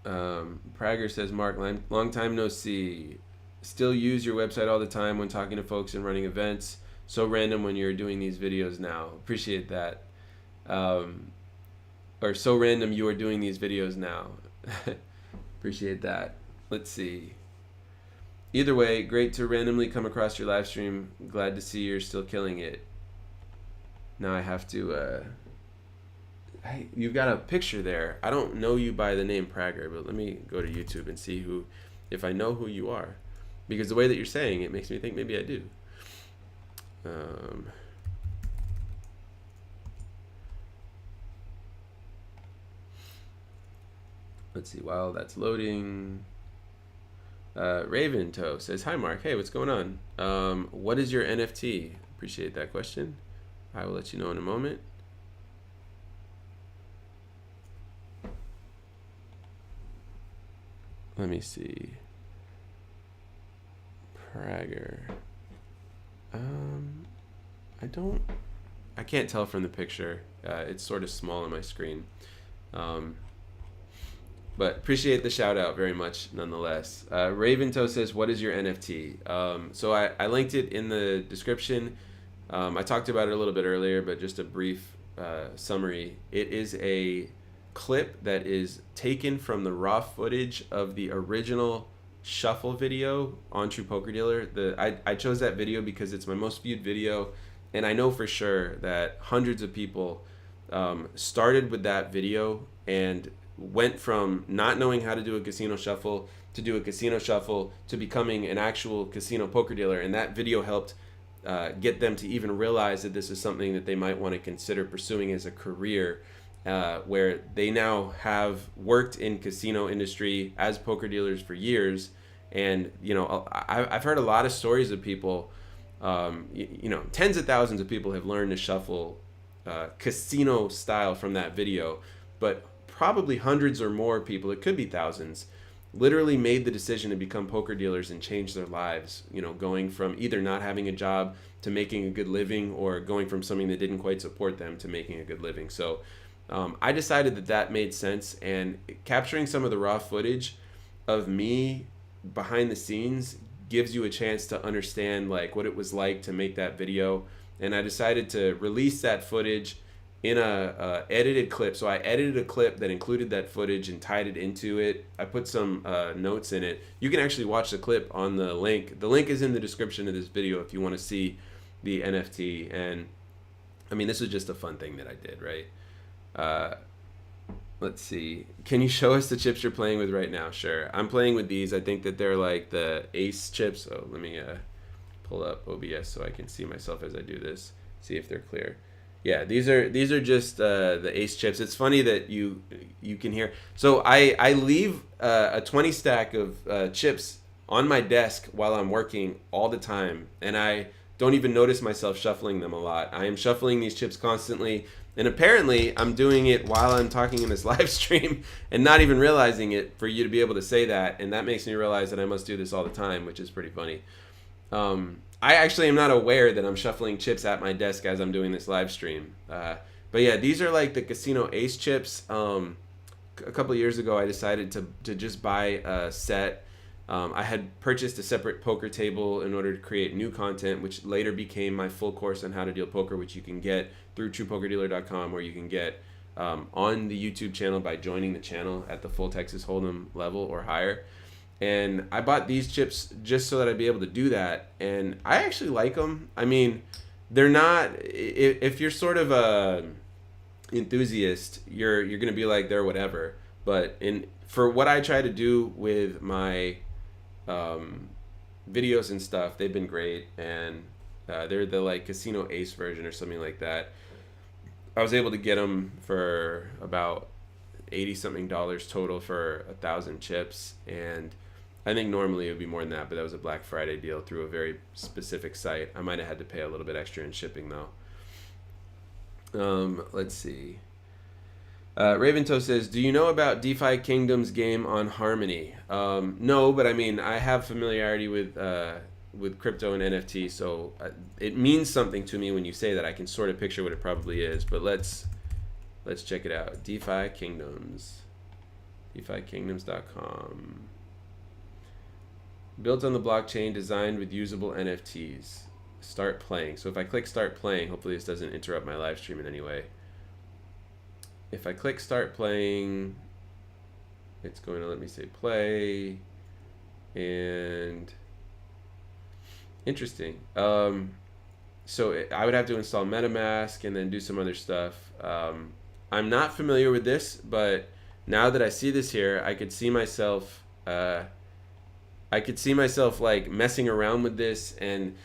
Prager says, Mark, long time no see. Still use your website all the time when talking to folks and running events. So random when you're doing these videos now. Appreciate that. Or so random you are doing these videos now. Appreciate that. Let's see. Either way, great to randomly come across your live stream. Glad to see you're still killing it. Now I have to... Hey, you've got a picture there. I don't know you by the name Prager, but let me go to YouTube and see if I know who you are. Because the way that you're saying it makes me think maybe I do. Let's see, while that's loading. Raven Toe says, "Hi Mark. Hey, what's going on? What is your NFT?" Appreciate that question. I will let you know in a moment. Let me see. Prager. I can't tell from the picture. It's sort of small on my screen. But appreciate the shout out very much nonetheless. Raventoe says, what is your NFT? So I linked it in the description. I talked about it a little bit earlier, but just a brief summary. It is a clip that is taken from the raw footage of the original shuffle video on True Poker Dealer. I chose that video because it's my most viewed video, and I know for sure that hundreds of people started with that video and went from not knowing how to do a casino shuffle to do a casino shuffle to becoming an actual casino poker dealer, and that video helped get them to even realize that this is something that they might want to consider pursuing as a career, where they now have worked in casino industry as poker dealers for years. And I've heard a lot of stories of people, tens of thousands of people have learned to shuffle casino style from that video, but probably hundreds or more people, it could be thousands, literally made the decision to become poker dealers and change their lives, going from either not having a job to making a good living, or going from something that didn't quite support them to making a good living. So I decided that made sense, and capturing some of the raw footage of me behind the scenes gives you a chance to understand like what it was like to make that video. And I decided to release that footage in a edited clip. So I edited a clip that included that footage and tied it into it. I put some notes in it. You can actually watch the clip on the link. The link is in the description of this video if you want to see the NFT. And I mean, this was just a fun thing that I did, right? Let's see. Can you show us the chips you're playing with right now? Sure. I'm playing with these. I think that they're like the ace chips. So let me pull up OBS so I can see myself as I do this. See if they're clear. Yeah, these are just the ace chips. It's funny that you can hear. So I leave a 20 stack of chips on my desk while I'm working all the time, and I don't even notice myself shuffling them a lot. I am shuffling these chips constantly, and apparently I'm doing it while I'm talking in this live stream and not even realizing it, for you to be able to say that, and that makes me realize that I must do this all the time, which is pretty funny. I actually am not aware that I'm shuffling chips at my desk as I'm doing this live stream. But yeah, these are like the casino ace chips. A couple of years ago, I decided to just buy a set. I had purchased a separate poker table in order to create new content, which later became my full course on how to deal poker, which you can get through Truepokerdealer.com, or you can get on the YouTube channel by joining the channel at the full Texas Hold'em level or higher. And I bought these chips just so that I'd be able to do that, and I actually like them. I mean, they're not, if you're sort of a enthusiast, you're gonna be like, they're whatever. But for what I try to do with my videos and stuff, they've been great, and they're the like casino ace version or something like that. I was able to get them for about $80 something total for 1,000 chips, and I think normally it would be more than that, but that was a Black Friday deal through a very specific site. I might have had to pay a little bit extra in shipping though. Let's see. Raventoe says, do you know about DeFi Kingdom's game on Harmony? No, but I mean, I have familiarity with crypto and NFT, so it means something to me when you say that. I can sort of picture what it probably is, but let's check it out. DeFi Kingdoms. DeFiKingdoms.com. Built on the blockchain, designed with usable NFTs. Start playing. So if I click start playing, hopefully this doesn't interrupt my live stream in any way. If I click start playing, it's going to let me say play. And interesting. So I would have to install MetaMask and then do some other stuff. I'm not familiar with this, but now that I see this here, I could see myself like messing around with this, and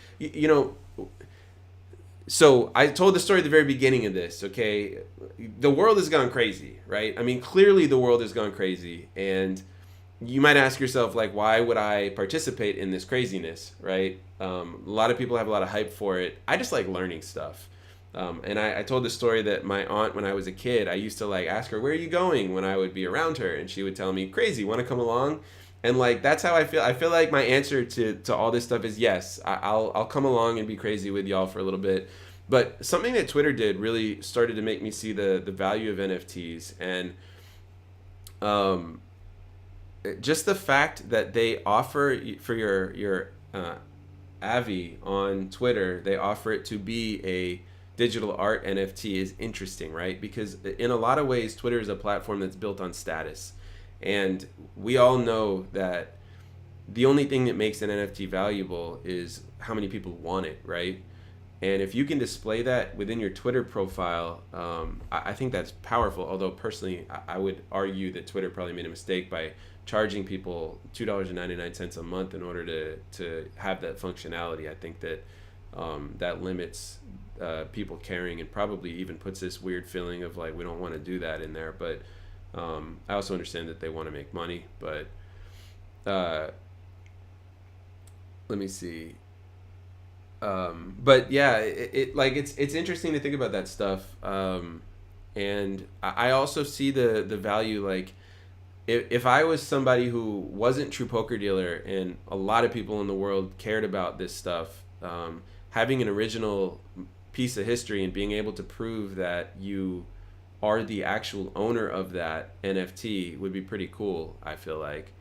so I told the story at the very beginning of this, okay? The world has gone crazy, right? I mean, clearly the world has gone crazy, and you might ask yourself, like, why would I participate in this craziness, right? A lot of people have a lot of hype for it. I just like learning stuff. And I told the story that my aunt, when I was a kid, I used to like ask her, where are you going, when I would be around her, and she would tell me, crazy, want to come along? And like, that's how I feel. I feel like my answer to all this stuff is yes, I'll come along and be crazy with y'all for a little bit. But something that Twitter did really started to make me see the value of NFTs, and just the fact that they offer for your Avi on Twitter, they offer it to be a digital art NFT is interesting, right? Because in a lot of ways, Twitter is a platform that's built on status. And we all know that the only thing that makes an NFT valuable is how many people want it, right? And if you can display that within your Twitter profile, I think that's powerful. Although personally, I would argue that Twitter probably made a mistake by charging people $2.99 a month in order to have that functionality. I think that that limits people caring, and probably even puts this weird feeling of like, we don't want to do that in there. But I also understand that they want to make money. But let me see. But yeah, it's interesting to think about that stuff. And I also see the value, like, if I was somebody who wasn't True Poker Dealer and a lot of people in the world cared about this stuff, having an original piece of history and being able to prove that you are the actual owner of that NFT would be pretty cool, I feel like.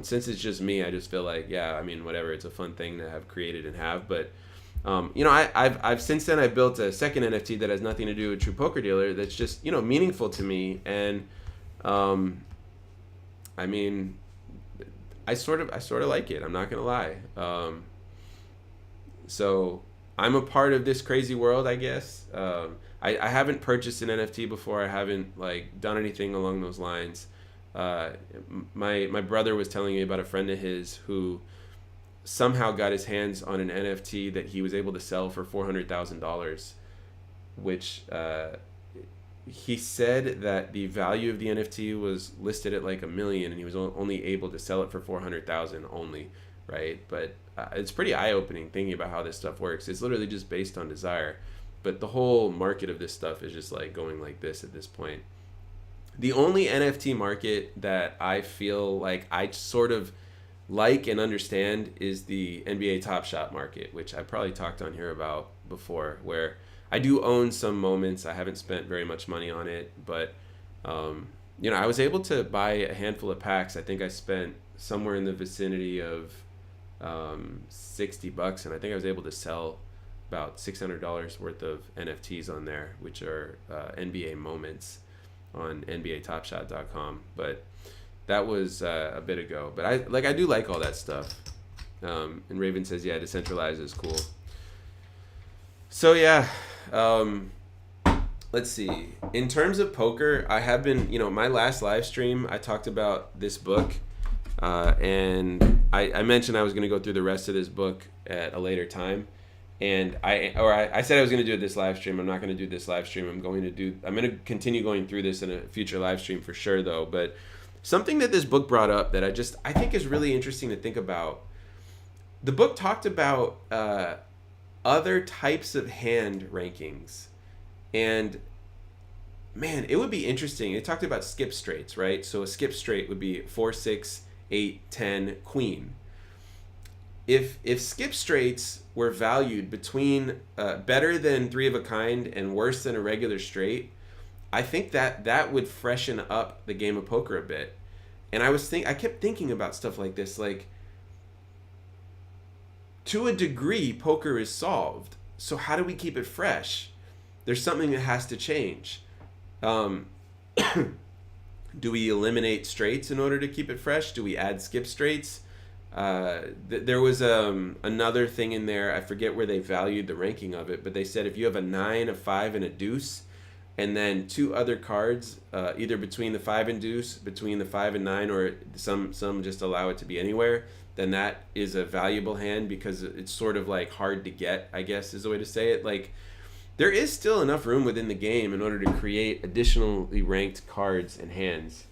Since it's just me, I just feel like, yeah, I mean, whatever, it's a fun thing to have created and have. But I've since then I've built a second NFT that has nothing to do with True Poker Dealer that's just, meaningful to me. And I mean, I sort of like it, I'm not gonna lie. So I'm a part of this crazy world, I guess. I haven't purchased an NFT before. I haven't like done anything along those lines. My brother was telling me about a friend of his who somehow got his hands on an NFT that he was able to sell for $400,000, which he said that the value of the NFT was listed at like $1 million, and he was only able to sell it for $400,000 only, right? But it's pretty eye-opening thinking about how this stuff works. It's literally just based on desire, but the whole market of this stuff is just like going like this at this point. The only NFT market that I feel like I sort of like and understand is the NBA Top Shot market, which I probably talked on here about before, where I do own some moments. I haven't spent very much money on it, but I was able to buy a handful of packs. I think I spent somewhere in the vicinity of $60, and I think I was able to sell about $600 worth of NFTs on there, which are NBA moments on NBATopShot.com. But that was a bit ago. But I do like all that stuff. And Raven says, yeah, decentralized is cool. So yeah, let's see. In terms of poker, I have been, my last live stream, I talked about this book. And I mentioned I was going to go through the rest of this book at a later time. And I said I was going to do it this live stream. I'm not going to do this live stream. I'm going to continue going through this in a future live stream for sure, though. But something that this book brought up that I think is really interesting to think about. The book talked about other types of hand rankings. And man, it would be interesting. It talked about skip straights, right? So a skip straight would be 4, 6, 8, 10, queen. If skip straights were valued between better than 3 of a kind and worse than a regular straight, I think that would freshen up the game of poker a bit. And I kept thinking about stuff like this, like, to a degree, poker is solved. So how do we keep it fresh? There's something that has to change. Do we eliminate straights in order to keep it fresh? Do we add skip straights? There was another thing in there. I forget where they valued the ranking of it, but they said if you have a 9, a 5, and a deuce, and then 2 other cards, either between the 5 and deuce, between the 5 and 9, or some just allow it to be anywhere, then that is a valuable hand because it's sort of like hard to get, I guess is the way to say it. Like, there is still enough room within the game in order to create additionally ranked cards and hands.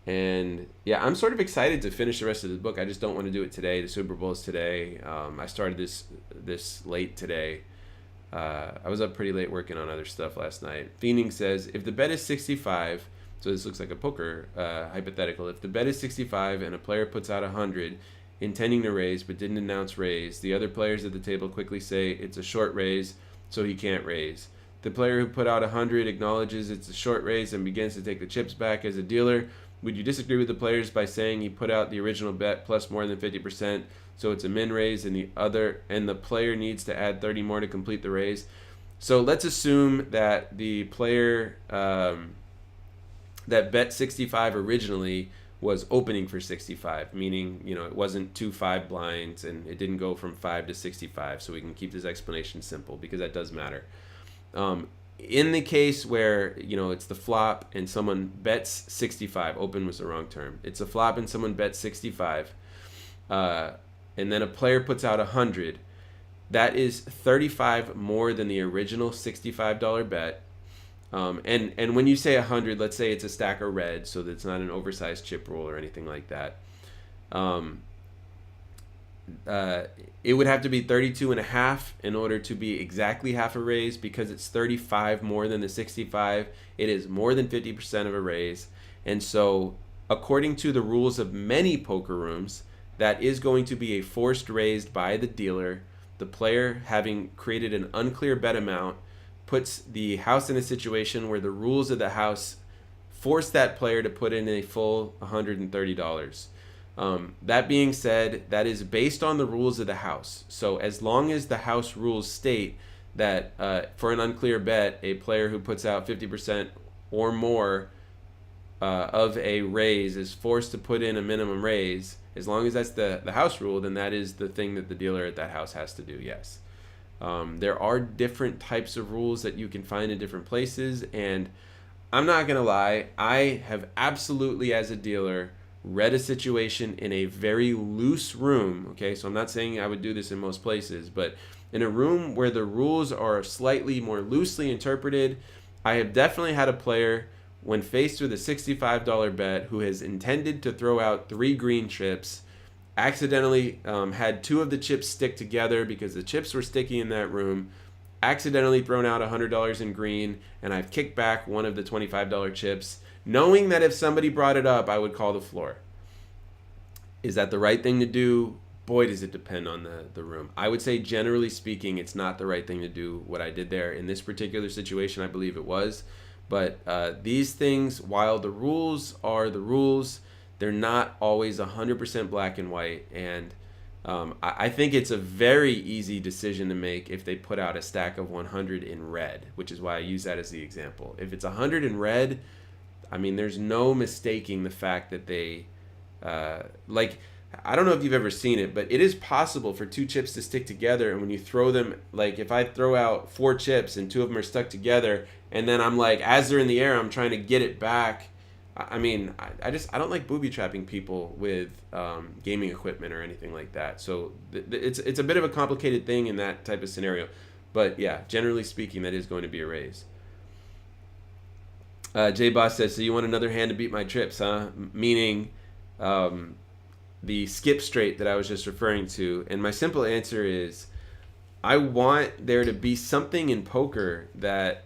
And yeah, I'm sort of excited to finish the rest of the book. I just don't want to do it today. The Super Bowl is today. I started this late today. I was up pretty late working on other stuff last night. Phoenix says, if the bet is 65, so this looks like a poker hypothetical. If the bet is 65 and a player puts out 100, intending to raise but didn't announce raise, the other players at the table quickly say it's a short raise, so he can't raise. The player who put out 100 acknowledges it's a short raise and begins to take the chips back. As a dealer, would you disagree with the players by saying he put out the original bet plus more than 50%, so it's a min raise, and the player needs to add 30 more to complete the raise? So let's assume that the player that bet 65 originally was opening for 65, meaning, it wasn't 2 5 blinds and it didn't go from 5 to 65. So we can keep this explanation simple because that does matter. In the case where, it's the flop and someone bets 65, open was the wrong term. It's a flop and someone bets 65, and then a player puts out 100. That is 35 more than the original $65 bet. And when you say 100, let's say it's a stack of red, so that it's not an oversized chip roll or anything like that. It would have to be 32.5 in order to be exactly half a raise. Because it's 35 more than the 65, it is more than 50% of a raise. And so, according to the rules of many poker rooms, that is going to be a forced raise by the dealer. The player, having created an unclear bet amount, puts the house in a situation where the rules of the house force that player to put in a full $130. That being said, that is based on the rules of the house. So as long as the house rules state that for an unclear bet, a player who puts out 50% or more of a raise is forced to put in a minimum raise, as long as that's the house rule, then that is the thing that the dealer at that house has to do, yes. There are different types of rules that you can find in different places, and I'm not going to lie, I have absolutely, as a dealer, read a situation in a very loose room, okay? So I'm not saying I would do this in most places, but in a room where the rules are slightly more loosely interpreted, I have definitely had a player, when faced with a $65 bet, who has intended to throw out 3 green chips, accidentally had 2 of the chips stick together because the chips were sticky in that room, accidentally thrown out $100 in green, and I've kicked back one of the $25 chips, knowing that if somebody brought it up, I would call the floor. Is that the right thing to do? Boy, does it depend on the room. I would say, generally speaking, it's not the right thing to do what I did there. In this particular situation, I believe it was. But these things, while the rules are the rules, they're not always 100% black and white. And I think it's a very easy decision to make if they put out a stack of 100 in red, which is why I use that as the example. If it's 100 in red, I mean, there's no mistaking the fact that they, I don't know if you've ever seen it, but it is possible for 2 chips to stick together. And when you throw them, like if I throw out 4 chips and 2 of them are stuck together, and then I'm like, as they're in the air, I'm trying to get it back. I mean, I don't like booby trapping people with gaming equipment or anything like that. So it's a bit of a complicated thing in that type of scenario. But yeah, generally speaking, that is going to be a raise. J Boss says, so you want another hand to beat my trips, huh? Meaning the skip straight that I was just referring to. And my simple answer is, I want there to be something in poker that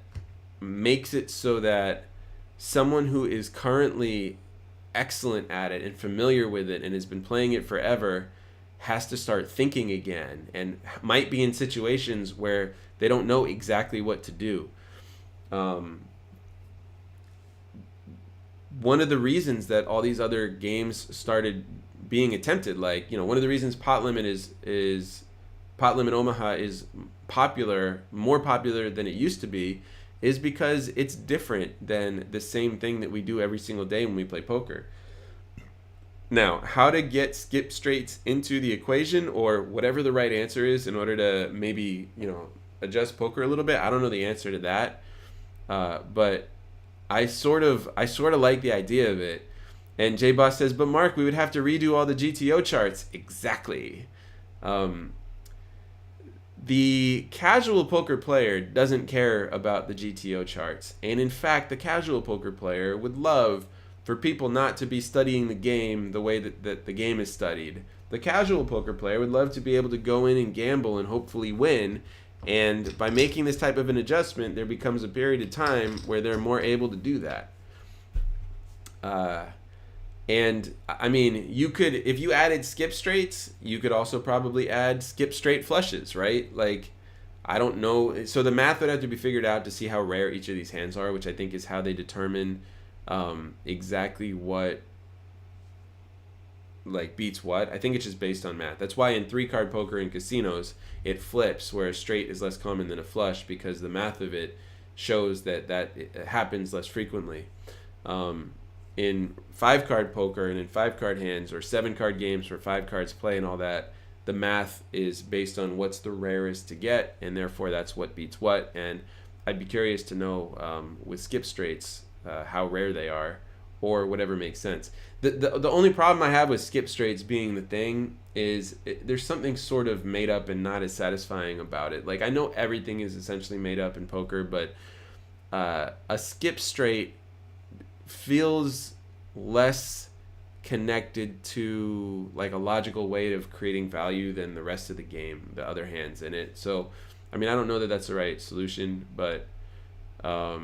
makes it so that someone who is currently excellent at it and familiar with it and has been playing it forever has to start thinking again, and might be in situations where they don't know exactly what to do. One of the reasons that all these other games started being attempted, like, one of the reasons Pot Limit Pot Limit Omaha is popular, more popular than it used to be, is because it's different than the same thing that we do every single day when we play poker. Now, how to get skip straights into the equation, or whatever the right answer is in order to maybe, adjust poker a little bit, I don't know the answer to that. But I sort of like the idea of it. And J Boss says, but Mark, we would have to redo all the GTO charts. Exactly. The casual poker player doesn't care about the GTO charts. And in fact, the casual poker player would love for people not to be studying the game the way that the game is studied. The casual poker player would love to be able to go in and gamble and hopefully win. And by making this type of an adjustment, there becomes a period of time where they're more able to do that. And I mean, you could, if you added skip straights, you could also probably add skip straight flushes, right? Like, I don't know. So the math would have to be figured out to see how rare each of these hands are, which I think is how they determine exactly what like beats what. I think it's just based on math. That's why in 3-card poker in casinos it flips, where a straight is less common than a flush, because the math of it shows that it happens less frequently. In 5-card poker and in 5-card hands or 7-card games where 5 cards play and all that, the math is based on what's the rarest to get, and therefore that's what beats what. And I'd be curious to know with skip straights how rare they are, or whatever makes sense. The only problem I have with skip straights being the thing is there's something sort of made up and not as satisfying about it. Like, I know everything is essentially made up in poker, but a skip straight feels less connected to like a logical way of creating value than the rest of the game, the other hands in it. So, I mean, I don't know that that's the right solution, but I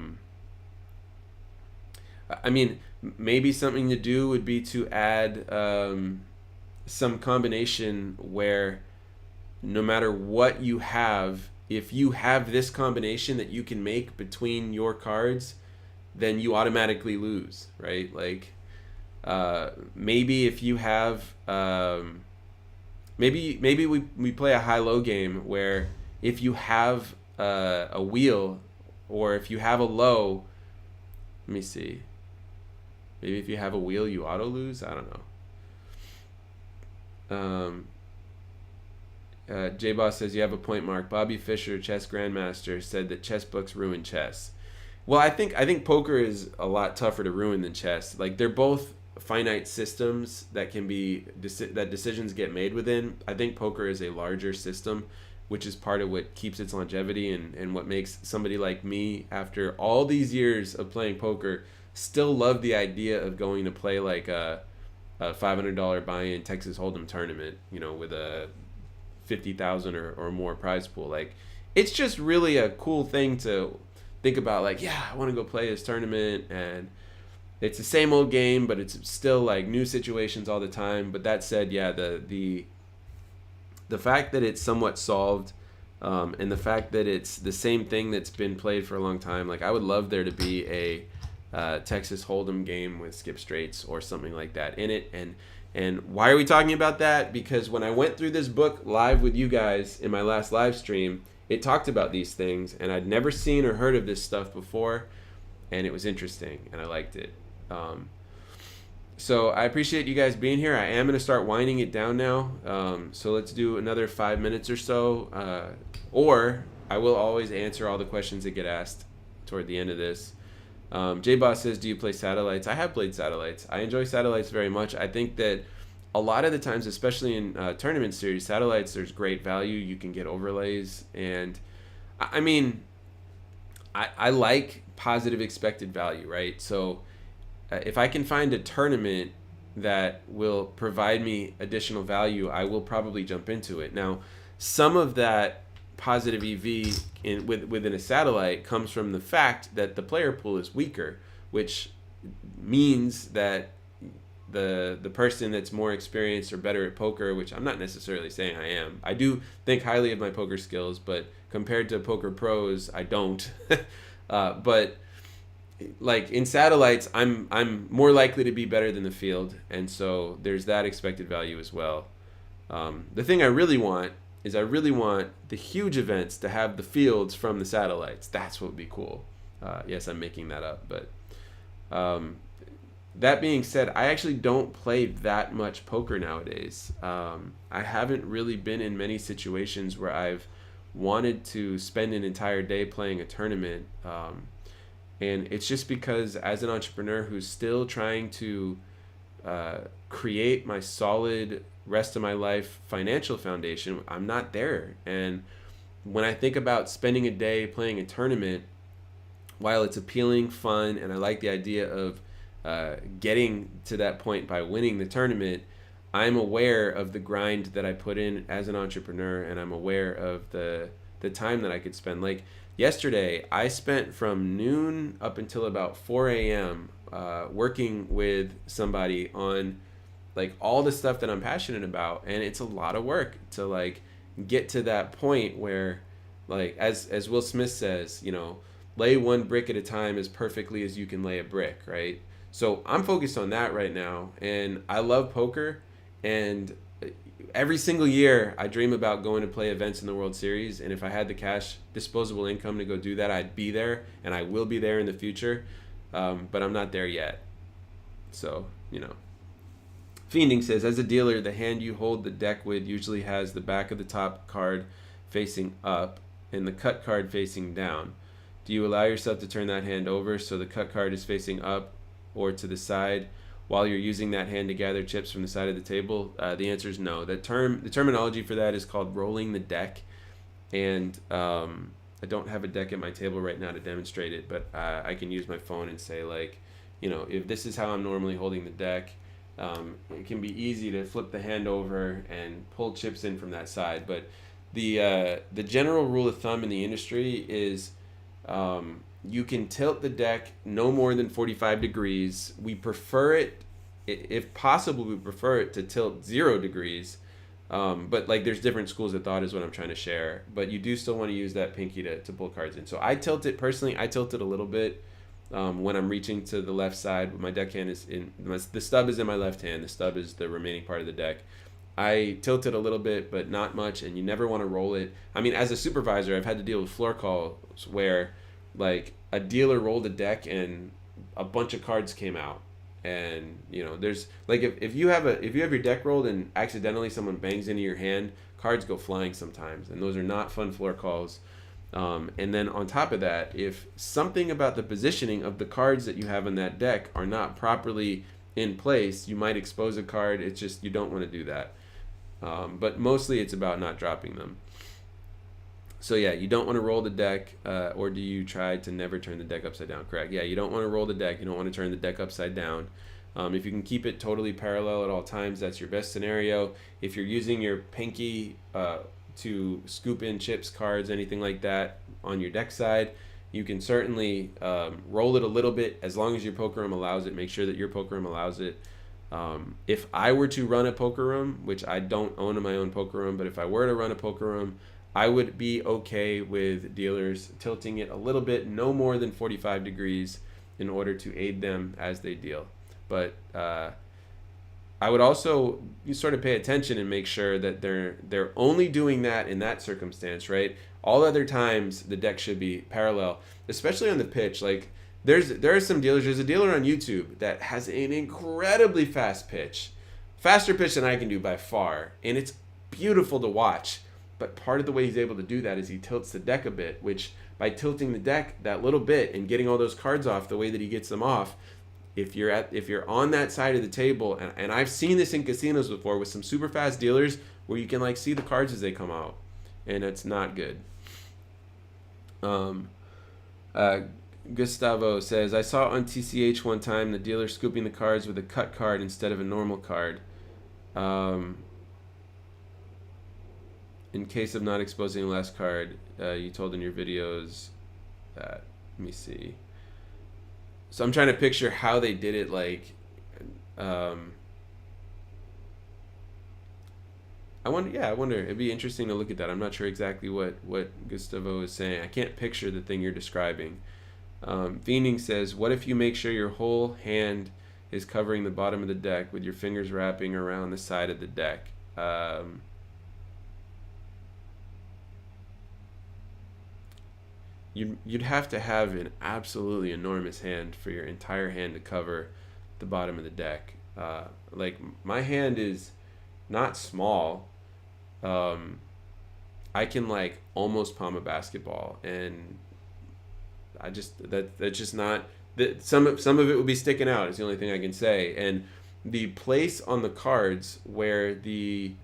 mean, maybe something to do would be to add some combination where no matter what you have, if you have this combination that you can make between your cards, then you automatically lose, right? Like, maybe if you have, maybe we play a high-low game where if you have a wheel, or if you have a low, let me see. Maybe if you have a wheel, you auto lose. I don't know. J-Boss says, you have a point, Mark. Bobby Fischer, chess grandmaster, said that chess books ruin chess. Well, I think poker is a lot tougher to ruin than chess. Like, they're both finite systems that can be that decisions get made within. I think poker is a larger system, which is part of what keeps its longevity and what makes somebody like me, after all these years of playing poker, still love the idea of going to play like a $500 buy-in Texas Hold'em tournament, you know, with a 50,000 or more prize pool. Like, it's just really a cool thing to think about. Like, yeah, I want to go play this tournament, and it's the same old game, but it's still like new situations all the time. But that said, yeah, the fact that it's somewhat solved, and the fact that it's the same thing that's been played for a long time, like, I would love there to be a Texas Hold'em game with skip straights or something like that in it. And why are we talking about that? Because when I went through this book live with you guys in my last live stream, it talked about these things, and I'd never seen or heard of this stuff before, and it was interesting, and I liked it. So I appreciate you guys being here. I am going to start winding it down now, so let's do another 5 minutes or so, or I will always answer all the questions that get asked toward the end of this. J-Boss says, do you play satellites? I have played satellites. I enjoy satellites very much. I think that a lot of the times, especially in tournament series, satellites, there's great value. You can get overlays. And I mean, I like positive expected value, right? So if I can find a tournament that will provide me additional value, I will probably jump into it. Now, some of that positive EV within a satellite comes from the fact that the player pool is weaker, which means that the person that's more experienced or better at poker, which I'm not necessarily saying I am. I do think highly of my poker skills, but compared to poker pros, I don't. But like in satellites, I'm more likely to be better than the field, and so there's that expected value as well. The thing I really want is the huge events to have the fields from the satellites. That's what would be cool. Yes, I'm making that up, but that being said, I actually don't play that much poker nowadays. I haven't really been in many situations where I've wanted to spend an entire day playing a tournament. And it's just because as an entrepreneur who's still trying to create my solid rest of my life financial foundation, I'm not there. And when I think about spending a day playing a tournament, while it's appealing, fun, and I like the idea of getting to that point by winning the tournament, I'm aware of the grind that I put in as an entrepreneur, and I'm aware of the time that I could spend. Like yesterday, I spent from noon up until about 4 a.m. Working with somebody on like all the stuff that I'm passionate about, and it's a lot of work to like get to that point where, like as Will Smith says, you know, lay one brick at a time as perfectly as you can lay a brick, right? So I'm focused on that right now, and I love poker, and every single year I dream about going to play events in the World Series, and if I had the cash disposable income to go do that, I'd be there, and I will be there in the future, but I'm not there yet. So, you know. Fiending says, as a dealer, the hand you hold the deck with usually has the back of the top card facing up and the cut card facing down. Do you allow yourself to turn that hand over so the cut card is facing up or to the side while you're using that hand to gather chips from the side of the table? The answer is no. The terminology for that is called rolling the deck, and I don't have a deck at my table right now to demonstrate it, but I can use my phone and say, like, you know, if this is how I'm normally holding the deck, it can be easy to flip the hand over and pull chips in from that side. But the general rule of thumb in the industry is you can tilt the deck no more than 45 degrees. We prefer it, if possible, we prefer it to tilt 0 degrees. But like there's different schools of thought is what I'm trying to share. But you do still want to use that pinky to pull cards in. So I tilt it, personally, I tilt it a little bit. When I'm reaching to the left side, my deckhand is the stub is in my left hand. The stub is the remaining part of the deck. I tilt it a little bit, but not much, and you never want to roll it. I mean, as a supervisor, I've had to deal with floor calls where, like, a dealer rolled a deck and a bunch of cards came out, and you know, there's like if you have your deck rolled and accidentally someone bangs into your hand, cards go flying sometimes, and those are not fun floor calls. And then on top of that, if something about the positioning of the cards that you have in that deck are not properly in place, you might expose a card. It's just, you don't want to do that. But mostly it's about not dropping them. So yeah, you don't want to roll the deck, or do you try to never turn the deck upside down? Correct. Yeah, you don't want to roll the deck. You don't want to turn the deck upside down. If you can keep it totally parallel at all times, that's your best scenario. If you're using your pinky to scoop in chips, cards, anything like that on your deck side, you can certainly roll it a little bit as long as your poker room allows it. Make sure that your poker room allows it. If I were to run a poker room, which I don't own my own poker room, but if I were to run a poker room, I would be okay with dealers tilting it a little bit, no more than 45 degrees, in order to aid them as they deal. But I would also, you sort of pay attention and make sure that they're only doing that in that circumstance, right? All other times the deck should be parallel, especially on the pitch. Like there are some dealers. There's a dealer on YouTube that has an incredibly fast pitch, faster pitch than I can do by far, and it's beautiful to watch. But part of the way he's able to do that is he tilts the deck a bit, which by tilting the deck that little bit and getting all those cards off the way that he gets them off, if you're on that side of the table, and I've seen this in casinos before with some super fast dealers where you can like see the cards as they come out, and it's not good. Gustavo says, I saw on TCH one time the dealer scooping the cards with a cut card instead of a normal card. In case of not exposing the last card, you told in your videos that, let me see. So I'm trying to picture how they did it, like, I wonder, it'd be interesting to look at that. I'm not sure exactly what Gustavo is saying. I can't picture the thing you're describing. Fiending says, what if you make sure your whole hand is covering the bottom of the deck with your fingers wrapping around the side of the deck? You'd have to have an absolutely enormous hand for your entire hand to cover the bottom of the deck. Like my hand is not small. I can like almost palm a basketball, and I just that's just not that. Some of it will be sticking out. Is the only thing I can say. And the place on the cards where the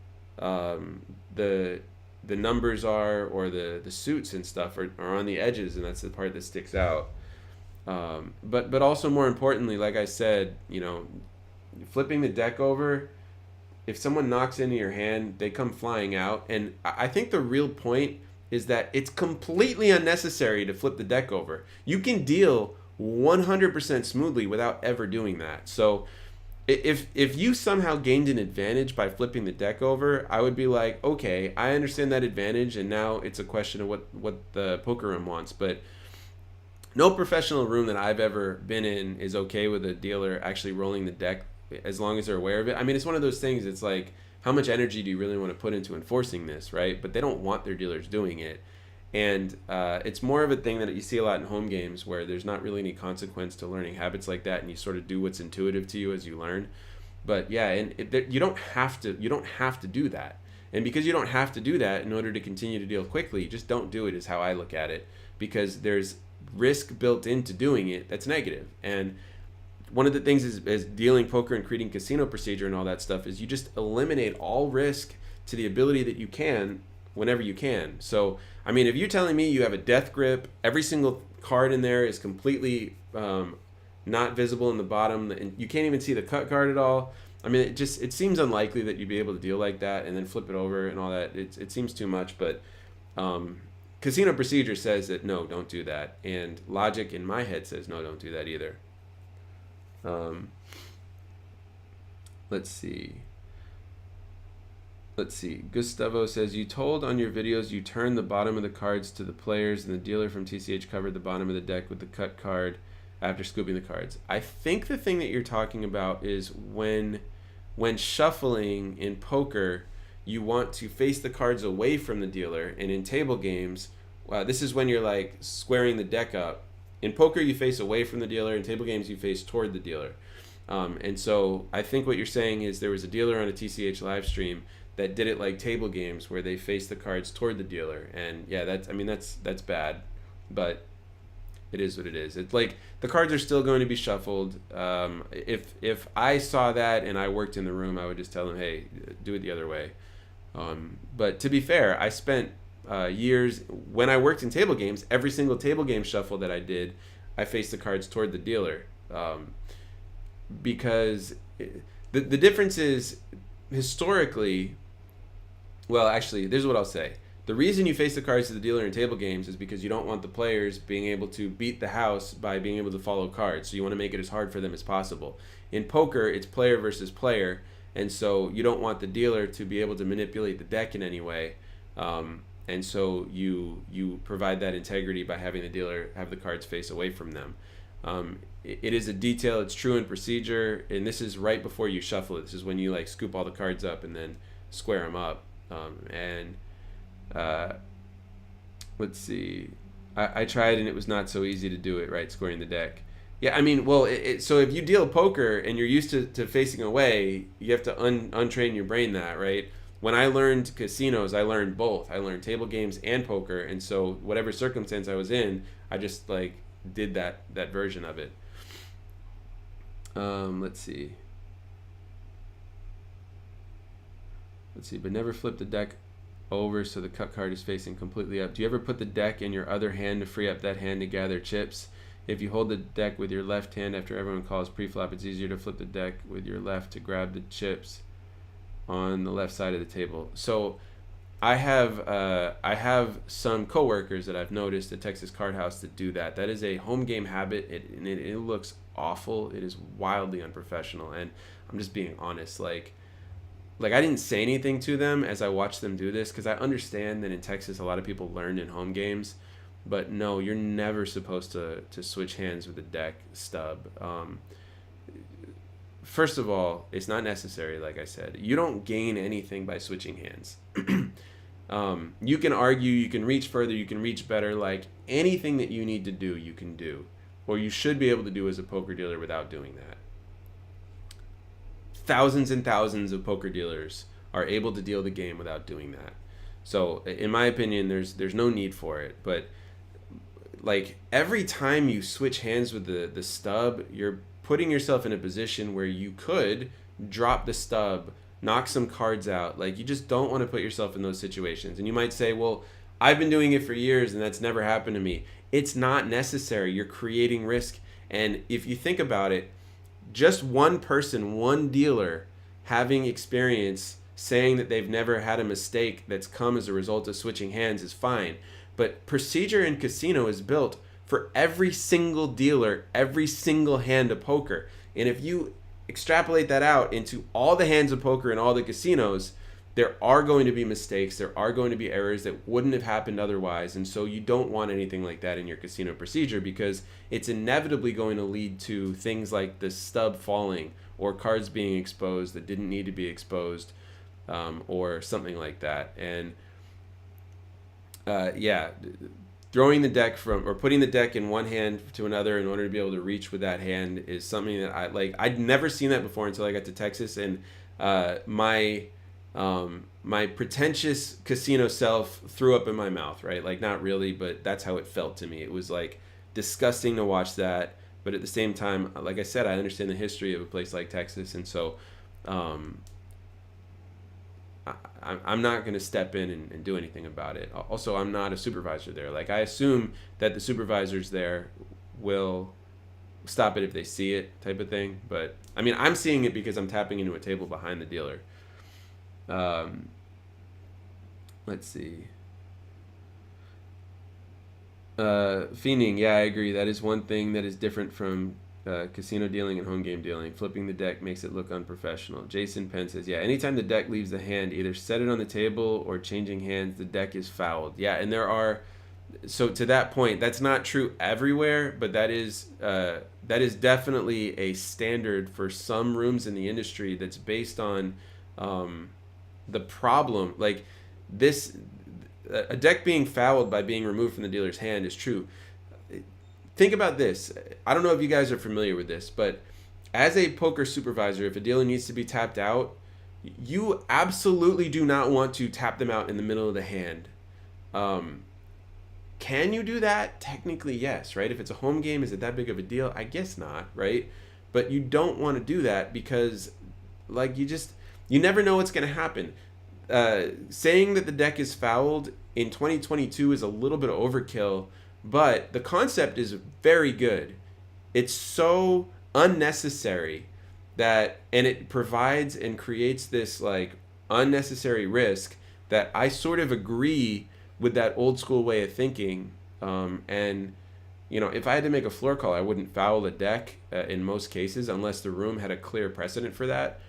numbers are, or the suits and stuff are on the edges, and that's the part that sticks out. But also more importantly, like I said, flipping the deck over, if someone knocks into your hand, they come flying out. And I think the real point is that it's completely unnecessary to flip the deck over. You can deal 100% smoothly without ever doing that. So if you somehow gained an advantage by flipping the deck over, I would be like, okay, I understand that advantage, and now it's a question of what the poker room wants. But no professional room that I've ever been in is okay with a dealer actually rolling the deck as long as they're aware of it. I mean, it's one of those things, it's like, how much energy do you really want to put into enforcing this, right? But they don't want their dealers doing it. And it's more of a thing that you see a lot in home games where there's not really any consequence to learning habits like that, and you sort of do what's intuitive to you as you learn. But yeah, and you don't have to do that. And because you don't have to do that in order to continue to deal quickly, just don't do it is how I look at it, because there's risk built into doing it that's negative. And one of the things is dealing poker and creating casino procedure and all that stuff is you just eliminate all risk to the ability that you can whenever you can. So, I mean, if you're telling me you have a death grip, every single card in there is completely not visible in the bottom, and you can't even see the cut card at all. I mean, it seems unlikely that you'd be able to deal like that and then flip it over and all that. It seems too much, but casino procedure says that no, don't do that, and logic in my head says no, don't do that either. Let's see. Gustavo says, you told on your videos you turned the bottom of the cards to the players and the dealer from TCH covered the bottom of the deck with the cut card after scooping the cards. I think the thing that you're talking about is when shuffling in poker, you want to face the cards away from the dealer, and in table games, this is when you're like squaring the deck up. In poker, you face away from the dealer. In table games, you face toward the dealer. And so I think what you're saying is there was a dealer on a TCH live stream that did it like table games where they face the cards toward the dealer. And yeah, that's bad, but it is what it is. It's like the cards are still going to be shuffled. If I saw that and I worked in the room, I would just tell them, hey, do it the other way. But to be fair, I spent years when I worked in table games. Every single table game shuffle that I did, I faced the cards toward the dealer, because the difference is historically. Well, actually, this is what I'll say. The reason you face the cards to the dealer in table games is because you don't want the players being able to beat the house by being able to follow cards. So you want to make it as hard for them as possible. In poker, it's player versus player, and so you don't want the dealer to be able to manipulate the deck in any way. And so you provide that integrity by having the dealer have the cards face away from them. It is a detail. It's true in procedure, and this is right before you shuffle it. This is when you like scoop all the cards up and then square them up. Let's see. I tried and it was not so easy to do it, right? Squaring the deck. Yeah, I mean, well, so if you deal poker and you're used to facing away, you have to untrain your brain that, right? When I learned casinos, I learned both. I learned table games and poker, and so whatever circumstance I was in, I just like did that version of it. Let's see, but never flip the deck over so the cut card is facing completely up. Do you ever put the deck in your other hand to free up that hand to gather chips? If you hold the deck with your left hand after everyone calls pre-flop, it's easier to flip the deck with your left to grab the chips on the left side of the table. So I have some coworkers that I've noticed at Texas Card House that do that. That is a home game habit. It looks awful. It is wildly unprofessional, and I'm just being honest. Like I didn't say anything to them as I watched them do this, because I understand that in Texas a lot of people learned in home games, but no, you're never supposed to switch hands with the deck stub. First of all, it's not necessary. Like I said, you don't gain anything by switching hands. You can argue, you can reach further, you can reach better. Like anything that you need to do, you can do, or you should be able to do as a poker dealer without doing that. Thousands and thousands of poker dealers are able to deal the game without doing that. So in my opinion, there's no need for it. But like every time you switch hands with the stub, you're putting yourself in a position where you could drop the stub, knock some cards out. Like you just don't want to put yourself in those situations. And you might say, well, I've been doing it for years and that's never happened to me. it's not necessary. You're creating risk. And if you think about it, just one person, one dealer having experience saying that they've never had a mistake that's come as a result of switching hands is fine. But procedure in casino is built for every single dealer, every single hand of poker. And if you extrapolate that out into all the hands of poker in all the casinos, there are going to be mistakes, there are going to be errors that wouldn't have happened otherwise. And so you don't want anything like that in your casino procedure, because it's inevitably going to lead to things like the stub falling or cards being exposed that didn't need to be exposed, or something like that. And yeah, throwing the deck from, or putting the deck in one hand to another in order to be able to reach with that hand is something that I like. I'd never seen that before until I got to Texas, and my pretentious casino self threw up in my mouth, right? Like, not really, but that's how it felt to me. It was like disgusting to watch that, but at the same time, like I said, I understand the history of a place like Texas, and so I'm not going to step in and do anything about it. Also, I'm not a supervisor there. Like, I assume that the supervisors there will stop it if they see it, type of thing. But I mean, I'm seeing it because I'm tapping into a table behind the dealer. Let's see. Fiending, yeah, I agree. That is one thing that is different from casino dealing and home game dealing. Flipping the deck makes it look unprofessional. Jason Penn says, yeah, anytime the deck leaves the hand, either set it on the table or changing hands, the deck is fouled. Yeah, and there are, so to that point, that's not true everywhere, but that is definitely a standard for some rooms in the industry that's based on the problem. Like, this, a deck being fouled by being removed from the dealer's hand is true. Think about this. I don't know if you guys are familiar with this, but as a poker supervisor, if a dealer needs to be tapped out, you absolutely do not want to tap them out in the middle of the hand. Can you do that? Technically, yes, right? If it's a home game, is it that big of a deal? I guess not, right? But you don't want to do that because, like, you never know what's going to happen. Saying that the deck is fouled in 2022 is a little bit of overkill, but the concept is very good. It's so unnecessary that, and it provides and creates this like unnecessary risk that I sort of agree with that old school way of thinking. And you know, if I had to make a floor call, I wouldn't foul the deck in most cases unless the room had a clear precedent for that.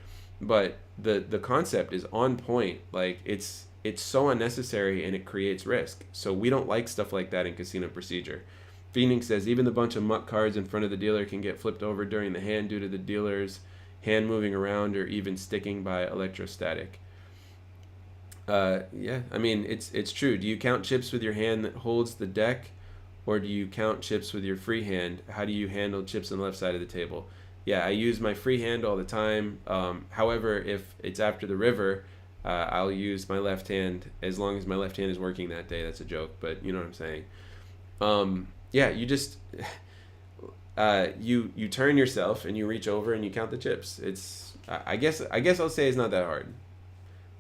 But the concept is on point. Like, it's so unnecessary and it creates risk. So we don't like stuff like that in casino procedure. Phoenix says, even the bunch of muck cards in front of the dealer can get flipped over during the hand due to the dealer's hand moving around or even sticking by electrostatic. Yeah, I mean, it's true. Do you count chips with your hand that holds the deck, or do you count chips with your free hand? How do you handle chips on the left side of the table? Yeah, I use my free hand all the time. However, if it's after the river, I'll use my left hand as long as my left hand is working that day. That's a joke, but you know what I'm saying. Yeah, you just you turn yourself and you reach over and you count the chips. It's I guess I'll say it's not that hard.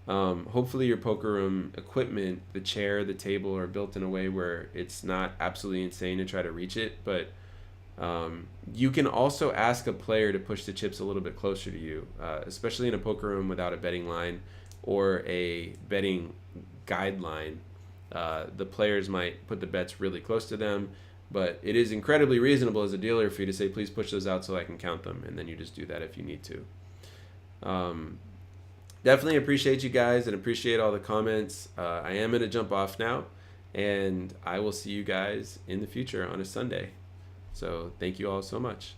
Hopefully your poker room equipment, the chair, the table, are built in a way where it's not absolutely insane to try to reach it, but you can also ask a player to push the chips a little bit closer to you, especially in a poker room without a betting line or a betting guideline. The players might put the bets really close to them, but it is incredibly reasonable as a dealer for you to say, please push those out so I can count them, and then you just do that if you need to. Definitely appreciate you guys and appreciate all the comments. I am going to jump off now, and I will see you guys in the future on a Sunday. So thank you all so much.